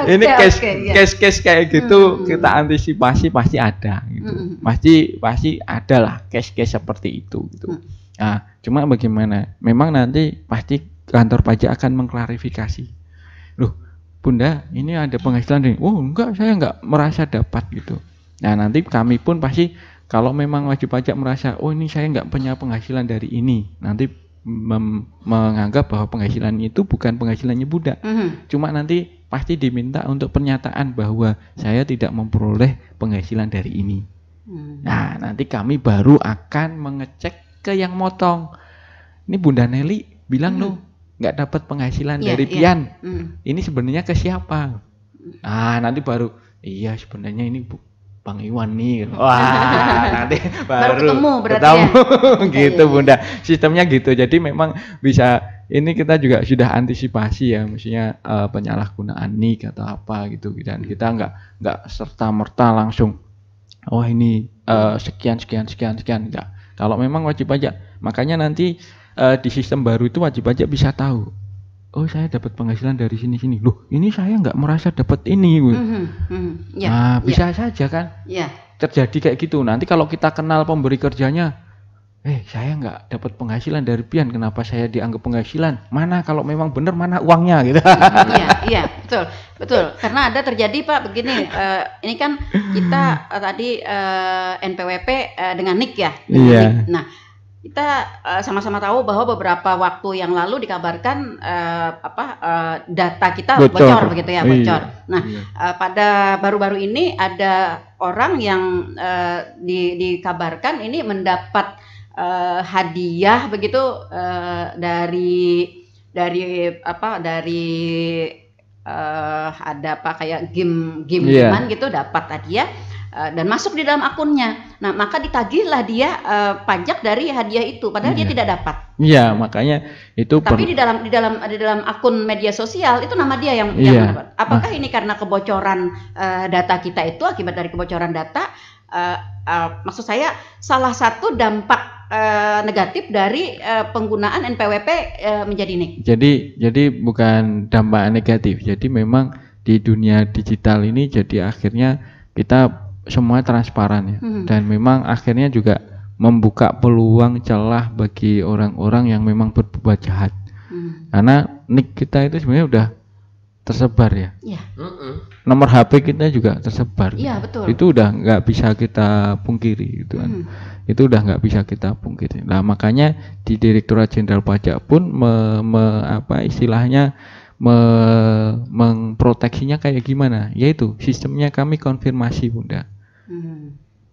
Ini case kayak gitu kita antisipasi pasti ada gitu. Pasti ada lah case seperti itu gitu. Nah, cuma bagaimana? Memang nanti pasti kantor pajak akan mengklarifikasi. Loh, Bunda, ini ada penghasilan dari, oh enggak, saya enggak merasa dapat gitu. Nah, nanti kami pun pasti kalau memang wajib pajak merasa, oh ini saya enggak punya penghasilan dari ini, nanti menganggap bahwa penghasilan itu bukan penghasilannya Bunda. Cuma nanti pasti diminta untuk pernyataan bahwa saya tidak memperoleh penghasilan dari ini. Nah, nanti kami baru akan mengecek ke yang motong. Ini Bunda Nelly bilang loh, nggak dapat penghasilan dari Pian. Ini sebenarnya ke siapa? Nah, nanti baru iya sebenarnya ini Bang Iwan nih. Wah, nanti baru ketemu berarti ya. Gitu Bunda. Sistemnya gitu. Jadi memang bisa, ini kita juga sudah antisipasi ya, maksudnya penyalahgunaan NIK atau apa gitu, dan kita nggak serta merta langsung oh ini sekian enggak. Kalau memang wajib pajak, makanya nanti di sistem baru itu wajib pajak bisa tahu, oh saya dapat penghasilan dari sini. Loh, ini saya nggak merasa dapat ini. Nah, bisa saja kan terjadi kayak gitu. Nanti kalau kita kenal pemberi kerjanya, saya nggak dapat penghasilan dari Pian, kenapa saya dianggap penghasilan? Mana kalau memang benar mana uangnya gitu. Iya, betul. Karena ada terjadi Pak begini, ini kan kita tadi NPWP dengan NIK ya. Iya. Nah, kita sama-sama tahu bahwa beberapa waktu yang lalu dikabarkan data kita bocor begitu ya, bocor. Nah, pada baru-baru ini ada orang yang dikabarkan ini mendapat hadiah begitu dari ada apa kayak game-gamean gitu, dapat hadiah dan masuk di dalam akunnya. Nah, maka ditagihlah dia pajak dari hadiah itu padahal dia tidak dapat. Iya, makanya itu tapi di dalam akun media sosial itu nama dia yang mendapat. Apakah ini karena kebocoran data kita itu, akibat dari kebocoran data? Maksud saya salah satu dampak negatif dari penggunaan NPWP menjadi NIK. Jadi bukan dampak negatif. Jadi memang di dunia digital ini jadi akhirnya kita semua transparan ya. Dan memang akhirnya juga membuka peluang celah bagi orang-orang yang memang berbuat jahat. Karena NIK kita itu sebenarnya udah tersebar ya. Nomor HP kita juga tersebar. Iya, betul. Itu udah nggak bisa kita pungkiri gitu kan. Itu udah nggak bisa kita pungkiri. Nah, makanya di Direktorat Jenderal Pajak pun mengproteksinya kayak gimana? Yaitu sistemnya kami konfirmasi, Bunda.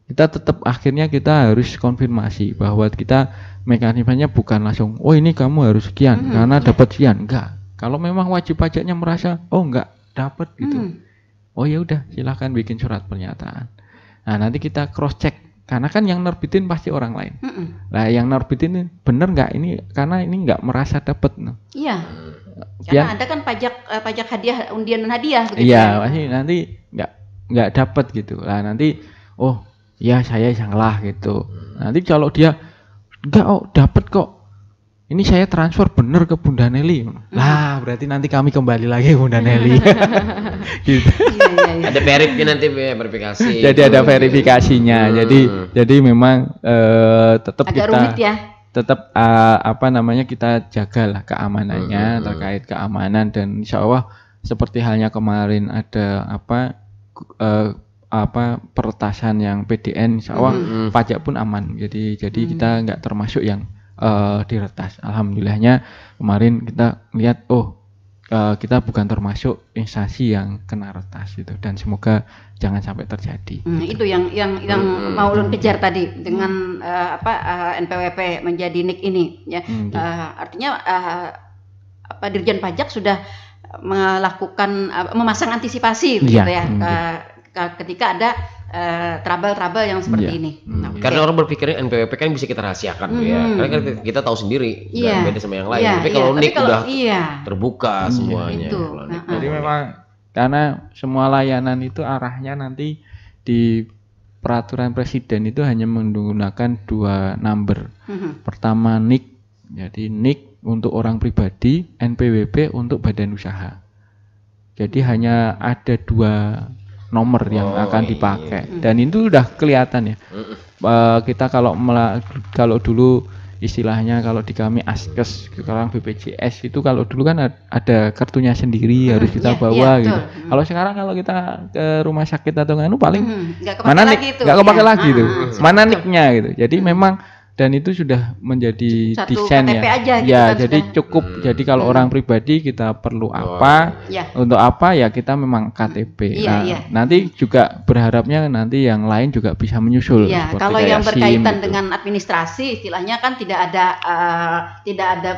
Kita tetap akhirnya kita harus konfirmasi bahwa kita mekanismenya bukan langsung, oh ini kamu harus sekian karena dapat sekian. Enggak. Kalau memang wajib pajaknya merasa, oh enggak dapat gitu, oh ya udah silakan bikin surat pernyataan. Nah nanti kita cross check karena kan yang nerbitin pasti orang lain. Nah yang nerbitin bener nggak ini karena ini nggak merasa dapat. Iya. Karena ada kan pajak hadiah, undian dan hadiah. Iya pasti nanti nggak dapat gitu. Nah nanti oh ya saya salah gitu. Nanti kalau dia enggak dapat kok. Ini saya transfer bener ke Bunda Nelly. Lah, berarti nanti kami kembali lagi ke Bunda Nelly. Gitu. Ada nanti verifikasi. Jadi ada verifikasinya. Jadi memang tetap kita rumit ya. Tetap kita jagalah keamanannya terkait keamanan dan insya Allah seperti halnya kemarin ada peretasan yang PDN, insya Allah pajak pun aman. Jadi kita nggak termasuk yang diretas. Alhamdulillahnya kemarin kita lihat kita bukan termasuk instansi yang kena retas gitu dan semoga jangan sampai terjadi. Itu yang mau ulun kejar tadi dengan NPWP menjadi NIK ini ya. Artinya Dirjen Pajak sudah melakukan memasang antisipasi begitu ya. Ketika ada trouble yang seperti ini. Karena orang berpikirnya NPWP kan bisa kita rahasiakan ya. Karena kan kita tahu sendiri beda sama yang lain. Tapi kalau NIK udah terbuka semuanya. Jadi memang karena semua layanan itu arahnya nanti di peraturan presiden itu hanya menggunakan 2 number. Pertama NIK. Jadi NIK untuk orang pribadi, NPWP untuk badan usaha. Jadi hanya ada 2 nomor yang akan dipakai dan itu udah kelihatan ya. Kita kalau dulu istilahnya kalau di kami Askes, sekarang BPJS itu kalau dulu kan ada kartunya sendiri harus kita bawa gitu. Kalau sekarang kalau kita ke rumah sakit atau nganu paling mana nggak kepake lagi tuh. Mana niknya gitu. Jadi memang dan itu sudah menjadi desain ya. Aja, gitu ya, jadi sudah. Cukup. Jadi kalau orang pribadi kita perlu apa, untuk apa ya kita memang KTP. Nanti juga berharapnya nanti yang lain juga bisa menyusul. Kalau yang berkaitan dengan administrasi, istilahnya kan tidak ada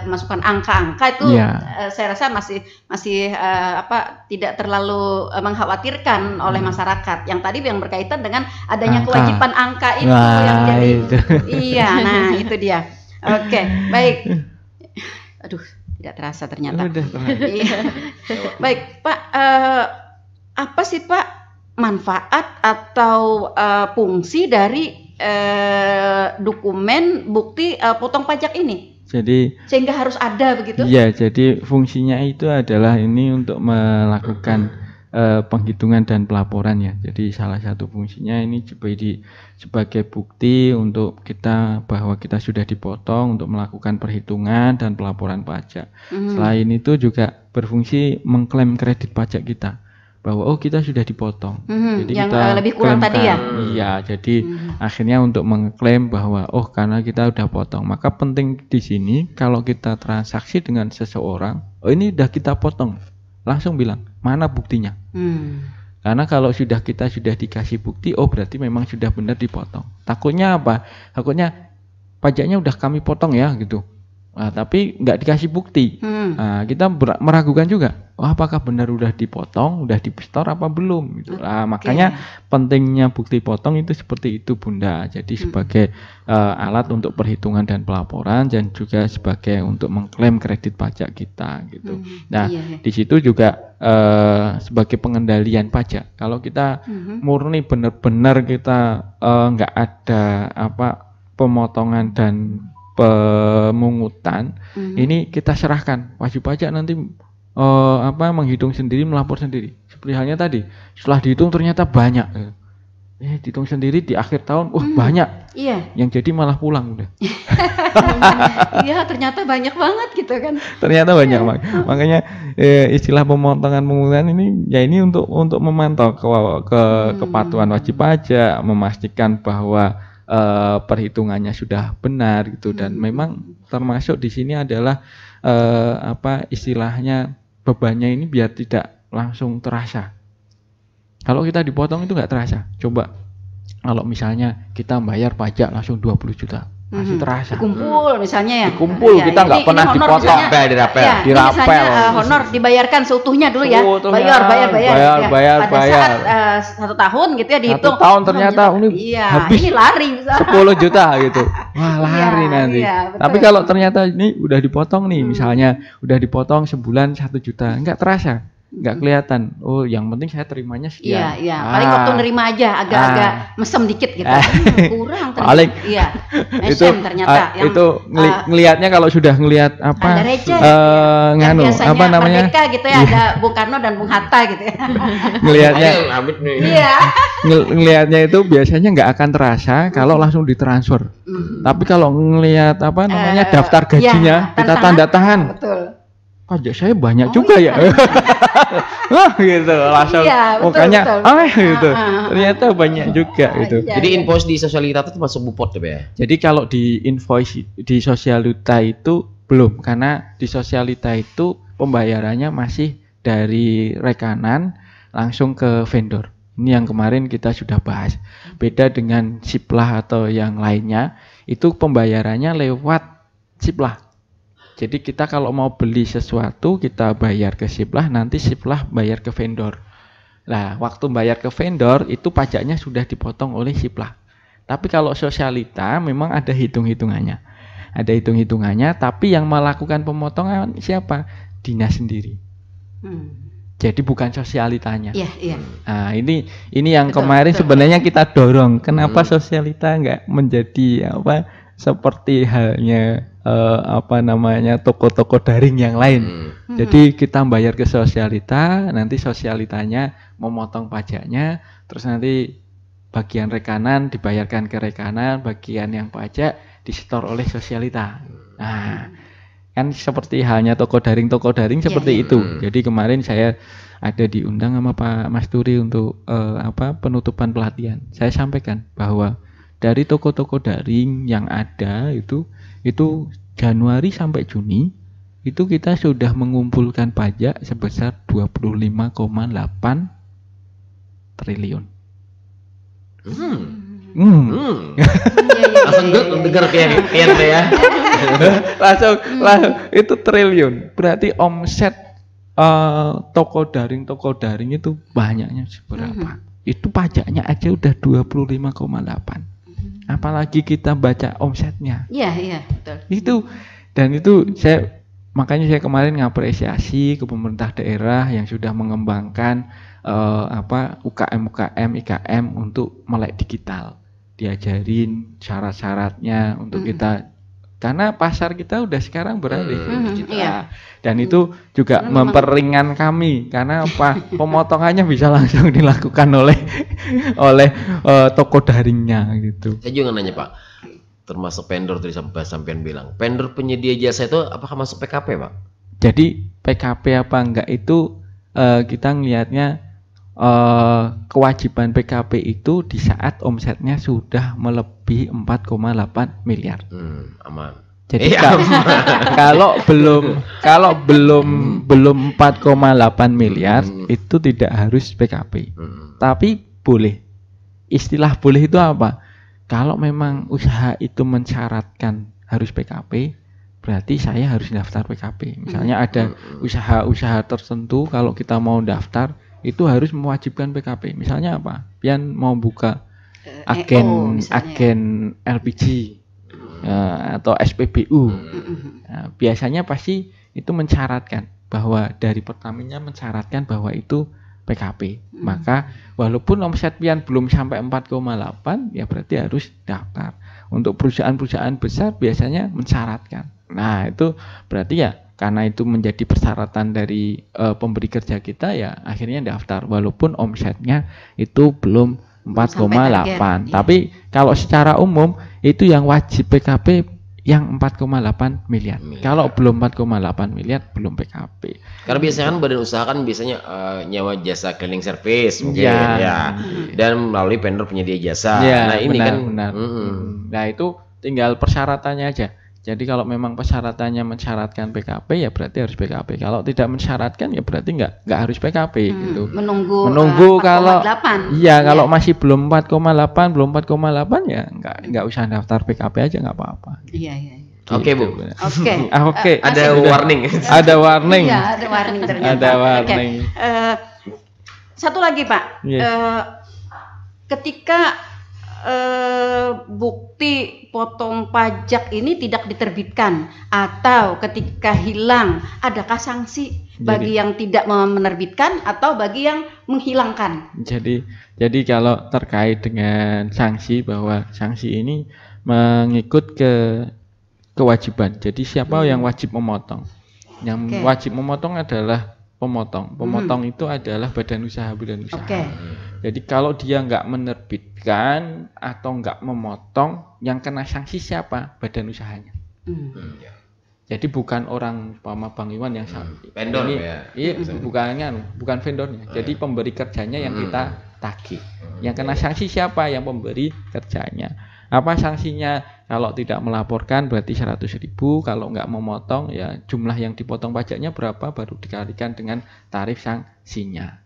pemasukan angka-angka itu, saya rasa masih tidak terlalu mengkhawatirkan oleh masyarakat. Yang tadi yang berkaitan dengan adanya kewajiban angka itu yang jadi. Iya. Nah, itu dia. Oke, baik. Aduh, tidak terasa ternyata. Baik, Pak. Apa sih Pak manfaat atau fungsi dari dokumen bukti potong pajak ini? Jadi sehingga harus ada begitu? Iya, jadi fungsinya itu adalah ini untuk melakukan penghitungan dan pelaporan ya. Jadi salah satu fungsinya ini sebagai bukti untuk kita bahwa kita sudah dipotong untuk melakukan perhitungan dan pelaporan pajak. Selain itu juga berfungsi mengklaim kredit pajak kita bahwa kita sudah dipotong. Jadi yang kita lebih kurang tadi ya. Iya, jadi akhirnya untuk mengklaim bahwa karena kita udah potong. Maka penting di sini kalau kita transaksi dengan seseorang, ini udah kita potong. Langsung bilang, mana buktinya? Karena kalau kita sudah dikasih bukti, berarti memang sudah benar dipotong. Takutnya apa? Takutnya pajaknya udah kami potong ya gitu. Tapi nggak dikasih bukti. Kita meragukan juga. Apakah benar udah dipotong, udah di-store apa belum? Gitu. Makanya pentingnya bukti potong itu seperti itu Bunda. Jadi sebagai alat untuk perhitungan dan pelaporan dan juga sebagai untuk mengklaim kredit pajak kita gitu. Nah di situ juga sebagai pengendalian pajak. Kalau kita murni benar-benar kita nggak ada pemotongan dan pemungutan, ini kita serahkan wajib pajak nanti menghitung sendiri, melapor sendiri. Seperti halnya tadi, setelah dihitung ternyata banyak. Dihitung sendiri di akhir tahun, banyak. Yang jadi malah pulang udah. Iya, ternyata banyak banget gitu kan. Ternyata banyak makanya istilah pemotongan pemungutan ini ya ini untuk memantau kepatuhan wajib pajak, memastikan bahwa perhitungannya sudah benar gitu dan memang termasuk di sini adalah istilahnya bebannya ini biar tidak langsung terasa. Kalau kita dipotong itu nggak terasa. Coba kalau misalnya kita bayar pajak langsung 20 juta, masih terasa. Kumpul misalnya ya. Dikumpul, kita nggak pernah dipotong. Dirapel. Honor dibayarkan seutuhnya dulu ya. Bayar. Pada saat 1 tahun gitu ya dihitung. 1 tahun ternyata habis ini lari 10 juta gitu. Wah, lari nanti. Tapi kalau ternyata ini udah dipotong nih, misalnya udah dipotong sebulan 1 juta, nggak terasa. Nggak kelihatan. Oh, yang penting saya terimanya sekian. Iya. Paling waktu nerima aja agak-agak mesem dikit gitu. Kurang ternyata. Paling. Iya. Mesem ternyata. Itu ngelihatnya kalau sudah ngelihat apa? Nganu apa namanya? Merdeka gitu ya, ada Bung Karno dan Bung Hatta gitu ya. Ngelihatnya. Iya. Ngelihatnya itu biasanya nggak akan terasa kalau langsung ditransfer. Tapi kalau ngelihat apa namanya daftar gajinya, kita tanda tangan. Betul. Pajak saya banyak juga ya. Gitu langsung mukanya gitu. Ternyata banyak juga gitu. Jadi invoice di sosialita itu masuk Bupot ya? Jadi kalau di invoice di sosialita itu belum, karena di sosialita itu pembayarannya masih dari rekanan langsung ke vendor. Ini yang kemarin kita sudah bahas. Beda dengan Siplah atau yang lainnya, itu pembayarannya lewat Siplah. Jadi kita kalau mau beli sesuatu kita bayar ke Siplah, nanti Siplah bayar ke vendor. Nah, waktu bayar ke vendor itu pajaknya sudah dipotong oleh Siplah. Tapi kalau sosialita memang ada hitung-hitungannya. Ada hitung-hitungannya, tapi yang melakukan pemotongan siapa? Dinas sendiri. Jadi bukan sosialitanya. Iya. Nah, ini yang kemarin sebenarnya kita dorong. Kenapa sosialita nggak menjadi seperti halnya toko-toko daring yang lain. Jadi kita bayar ke sosialita, nanti sosialitanya memotong pajaknya, terus nanti bagian rekanan dibayarkan ke rekanan, bagian yang pajak disetor oleh sosialita. Nah, kan seperti halnya toko daring seperti itu. Jadi kemarin saya ada diundang sama Pak Mas Turi untuk penutupan pelatihan. Saya sampaikan bahwa dari toko-toko daring yang ada itu Januari sampai Juni itu kita sudah mengumpulkan pajak sebesar 25,8 triliun. Langsung dengar kayak ya. langsung itu triliun. Berarti omset toko daring itu banyaknya seberapa? Itu pajaknya aja udah 25,8. Apalagi kita baca omsetnya. Iya, betul. Itu makanya saya kemarin ngapresiasi ke pemerintah daerah yang sudah mengembangkan UKM, IKM untuk melek digital. Diajarin syarat-syaratnya untuk kita, karena pasar kita udah sekarang beralih ke digital. Dan itu juga memperingan kami karena pemotongannya bisa langsung dilakukan oleh toko daringnya gitu. Saya juga nanya Pak, termasuk vendor tadi sampean bilang, vendor penyedia jasa itu apakah masuk PKP Pak? Jadi PKP apa enggak itu kita ngelihatnya kewajiban PKP itu di saat omsetnya sudah melebihi 4,8 miliar. Aman. Jadi kalau belum 4,8 miliar itu tidak harus PKP. Tapi boleh. Istilah boleh itu apa? Kalau memang usaha itu mensyaratkan harus PKP, berarti saya harus daftar PKP. Misalnya ada usaha-usaha tertentu kalau kita mau daftar itu harus mewajibkan PKP. Misalnya apa? Pian mau buka agen LPG. Atau SPBU. Nah, biasanya pasti itu mensyaratkan bahwa dari Pertamina mensyaratkan bahwa itu PKP. Maka walaupun omset pian belum sampai 4,8 ya berarti harus daftar. Untuk perusahaan-perusahaan besar biasanya mensyaratkan. Nah, itu berarti ya karena itu menjadi persyaratan dari pemberi kerja kita ya akhirnya daftar walaupun omsetnya itu belum 4,8. Tapi kalau secara umum itu yang wajib PKP yang 4,8 miliar. Kalau belum 4,8 miliar belum PKP. Karena biasanya kan badan usaha kan biasanya nyewa jasa cleaning service mungkin dan melalui vendor penyedia jasa. Nah, ini benar. Nah, itu tinggal persyaratannya aja. Jadi kalau memang persyaratannya mensyaratkan PKP ya berarti harus PKP. Kalau tidak mensyaratkan ya berarti nggak harus PKP gitu. Menunggu 4,8. Iya, kalau masih belum 4,8, belum 4,8 ya nggak usah daftar PKP aja nggak apa-apa. Iya. Gitu. Oke, Bu. Oke. Ada warning. Ada warning. Iya, ada warning ternyata. Ada warning. Satu lagi, Pak. Ketika bukti potong pajak ini tidak diterbitkan atau ketika hilang, adakah sanksi bagi yang tidak menerbitkan atau bagi yang menghilangkan? Jadi kalau terkait dengan sanksi, bahwa sanksi ini mengikut kewajiban. Jadi siapa yang wajib memotong? Yang wajib memotong adalah pemotong. Pemotong itu adalah badan usaha. Jadi kalau dia nggak menerbitkan atau nggak memotong, yang kena sanksi siapa? Badan usahanya. Jadi bukan orang Bang Iwan yang vendor ini, ya. Iya, bukan vendornya. Jadi pemberi kerjanya yang kita tagih. Yang kena sanksi siapa? Yang pemberi kerjanya. Apa sanksinya? Kalau tidak melaporkan berarti 100.000. Kalau nggak memotong ya jumlah yang dipotong pajaknya berapa baru dikalikan dengan tarif sanksinya.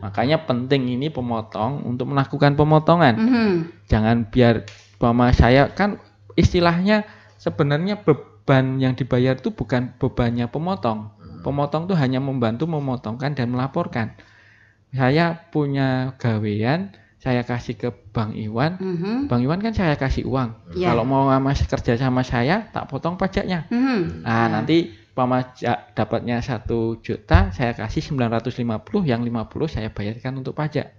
Makanya penting ini pemotong untuk melakukan pemotongan. Jangan biar saya kan istilahnya sebenarnya beban yang dibayar itu bukan bebannya pemotong. Pemotong itu hanya membantu memotongkan dan melaporkan. Saya punya gawean, saya kasih ke Bang Iwan. Bang Iwan kan saya kasih uang. Kalau mau kerja sama saya, tak potong pajaknya. Nanti dapatnya 1 juta, saya kasih 950, yang 50 saya bayarkan untuk pajak.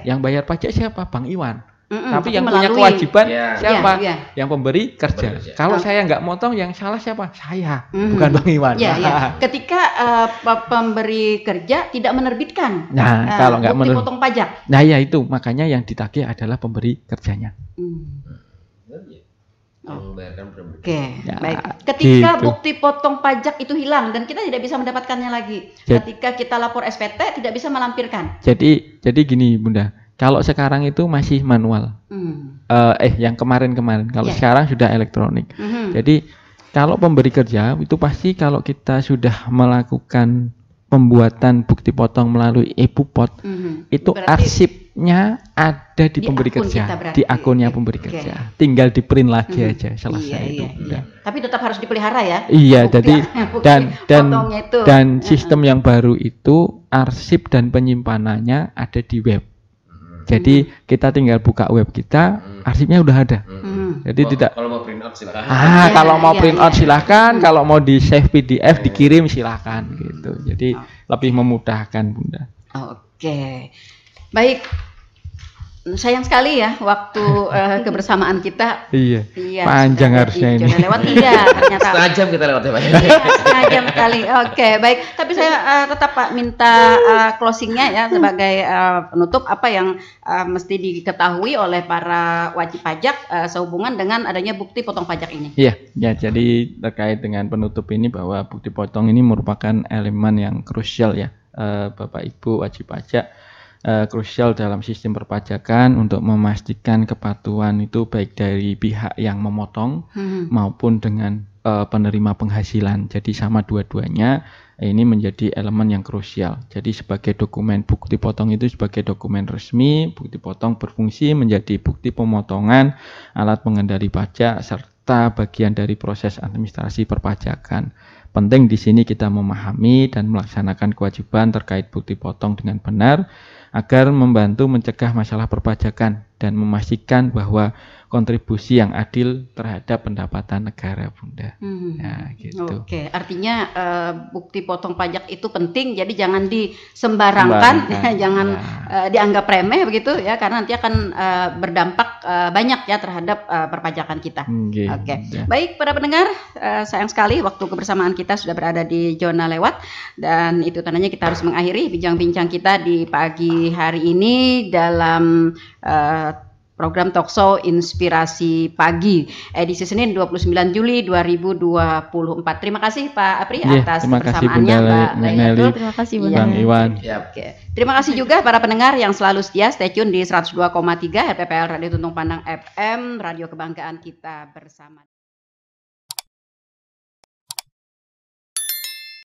Yang bayar pajak siapa? Bang Iwan. Tapi yang punya kewajiban siapa? Yang pemberi kerja. Kalau saya nggak motong, yang salah siapa? Saya, bukan Bang Iwan. Ketika pemberi kerja tidak menerbitkan, kalau nggak bukti potong pajak. Nah ya itu, makanya yang ditagih adalah pemberi kerjanya. Baik. Ketika bukti potong pajak itu hilang dan kita tidak bisa mendapatkannya lagi, ketika kita lapor SPT tidak bisa melampirkan. Jadi gini Bunda, kalau sekarang itu masih manual. Yang kemarin-kemarin. Kalau sekarang sudah elektronik. Jadi kalau pemberi kerja itu pasti kalau kita sudah melakukan pembuatan bukti potong melalui e-Pupot, itu berarti arsipnya ada di pemberi kerja, di akunnya pemberi kerja. Tinggal di print lagi aja, selesai itu. Tapi tetap harus dipelihara ya. Iya, jadi dan sistem yang baru itu arsip dan penyimpanannya ada di web. Jadi kita tinggal buka web kita, arsipnya udah ada. Jadi tidak. Kalau mau print out silakan. Kalau mau print out silakan, kalau mau di save PDF dikirim silakan gitu. Jadi lebih memudahkan Bunda. Baik. Sayang sekali ya waktu kebersamaan kita. Iya. Panjang harusnya ini. Lewat ternyata. Setengah jam kita lewat ya Pak. Setengah jam sekali. Baik. Tapi saya tetap Pak minta closingnya ya sebagai penutup apa yang mesti diketahui oleh para wajib pajak sehubungan dengan adanya bukti potong pajak ini. Iya. Jadi terkait dengan penutup ini bahwa bukti potong ini merupakan elemen yang krusial ya, Bapak Ibu wajib pajak. Krusial dalam sistem perpajakan untuk memastikan kepatuhan itu baik dari pihak yang memotong maupun dengan penerima penghasilan. Jadi sama dua-duanya ini menjadi elemen yang krusial. Jadi sebagai dokumen bukti potong itu sebagai dokumen resmi, bukti potong berfungsi menjadi bukti pemotongan, alat pengendali pajak serta bagian dari proses administrasi perpajakan. Penting di sini kita memahami dan melaksanakan kewajiban terkait bukti potong dengan benar agar membantu mencegah masalah perpajakan dan memastikan bahwa kontribusi yang adil terhadap pendapatan negara Bunda. Ya, gitu. Artinya bukti potong pajak itu penting, jadi jangan disembarangkan, jangan dianggap remeh begitu ya, karena nanti akan berdampak banyak ya terhadap perpajakan kita. Baik para pendengar, sayang sekali waktu kebersamaan kita sudah berada di zona lewat dan itu tandanya kita harus mengakhiri bincang-bincang kita di pagi hari ini dalam program Talkshow Inspirasi Pagi edisi Senin 29 Juli 2024. Terima kasih Pak Apri atas kebersamaannya, Mbak Layatul. Terima kasih Bang Iwan. Terima kasih juga para pendengar yang selalu setia stay tune di 102,3 RPPL Radio Tuntung Pandang FM, radio kebanggaan kita bersama.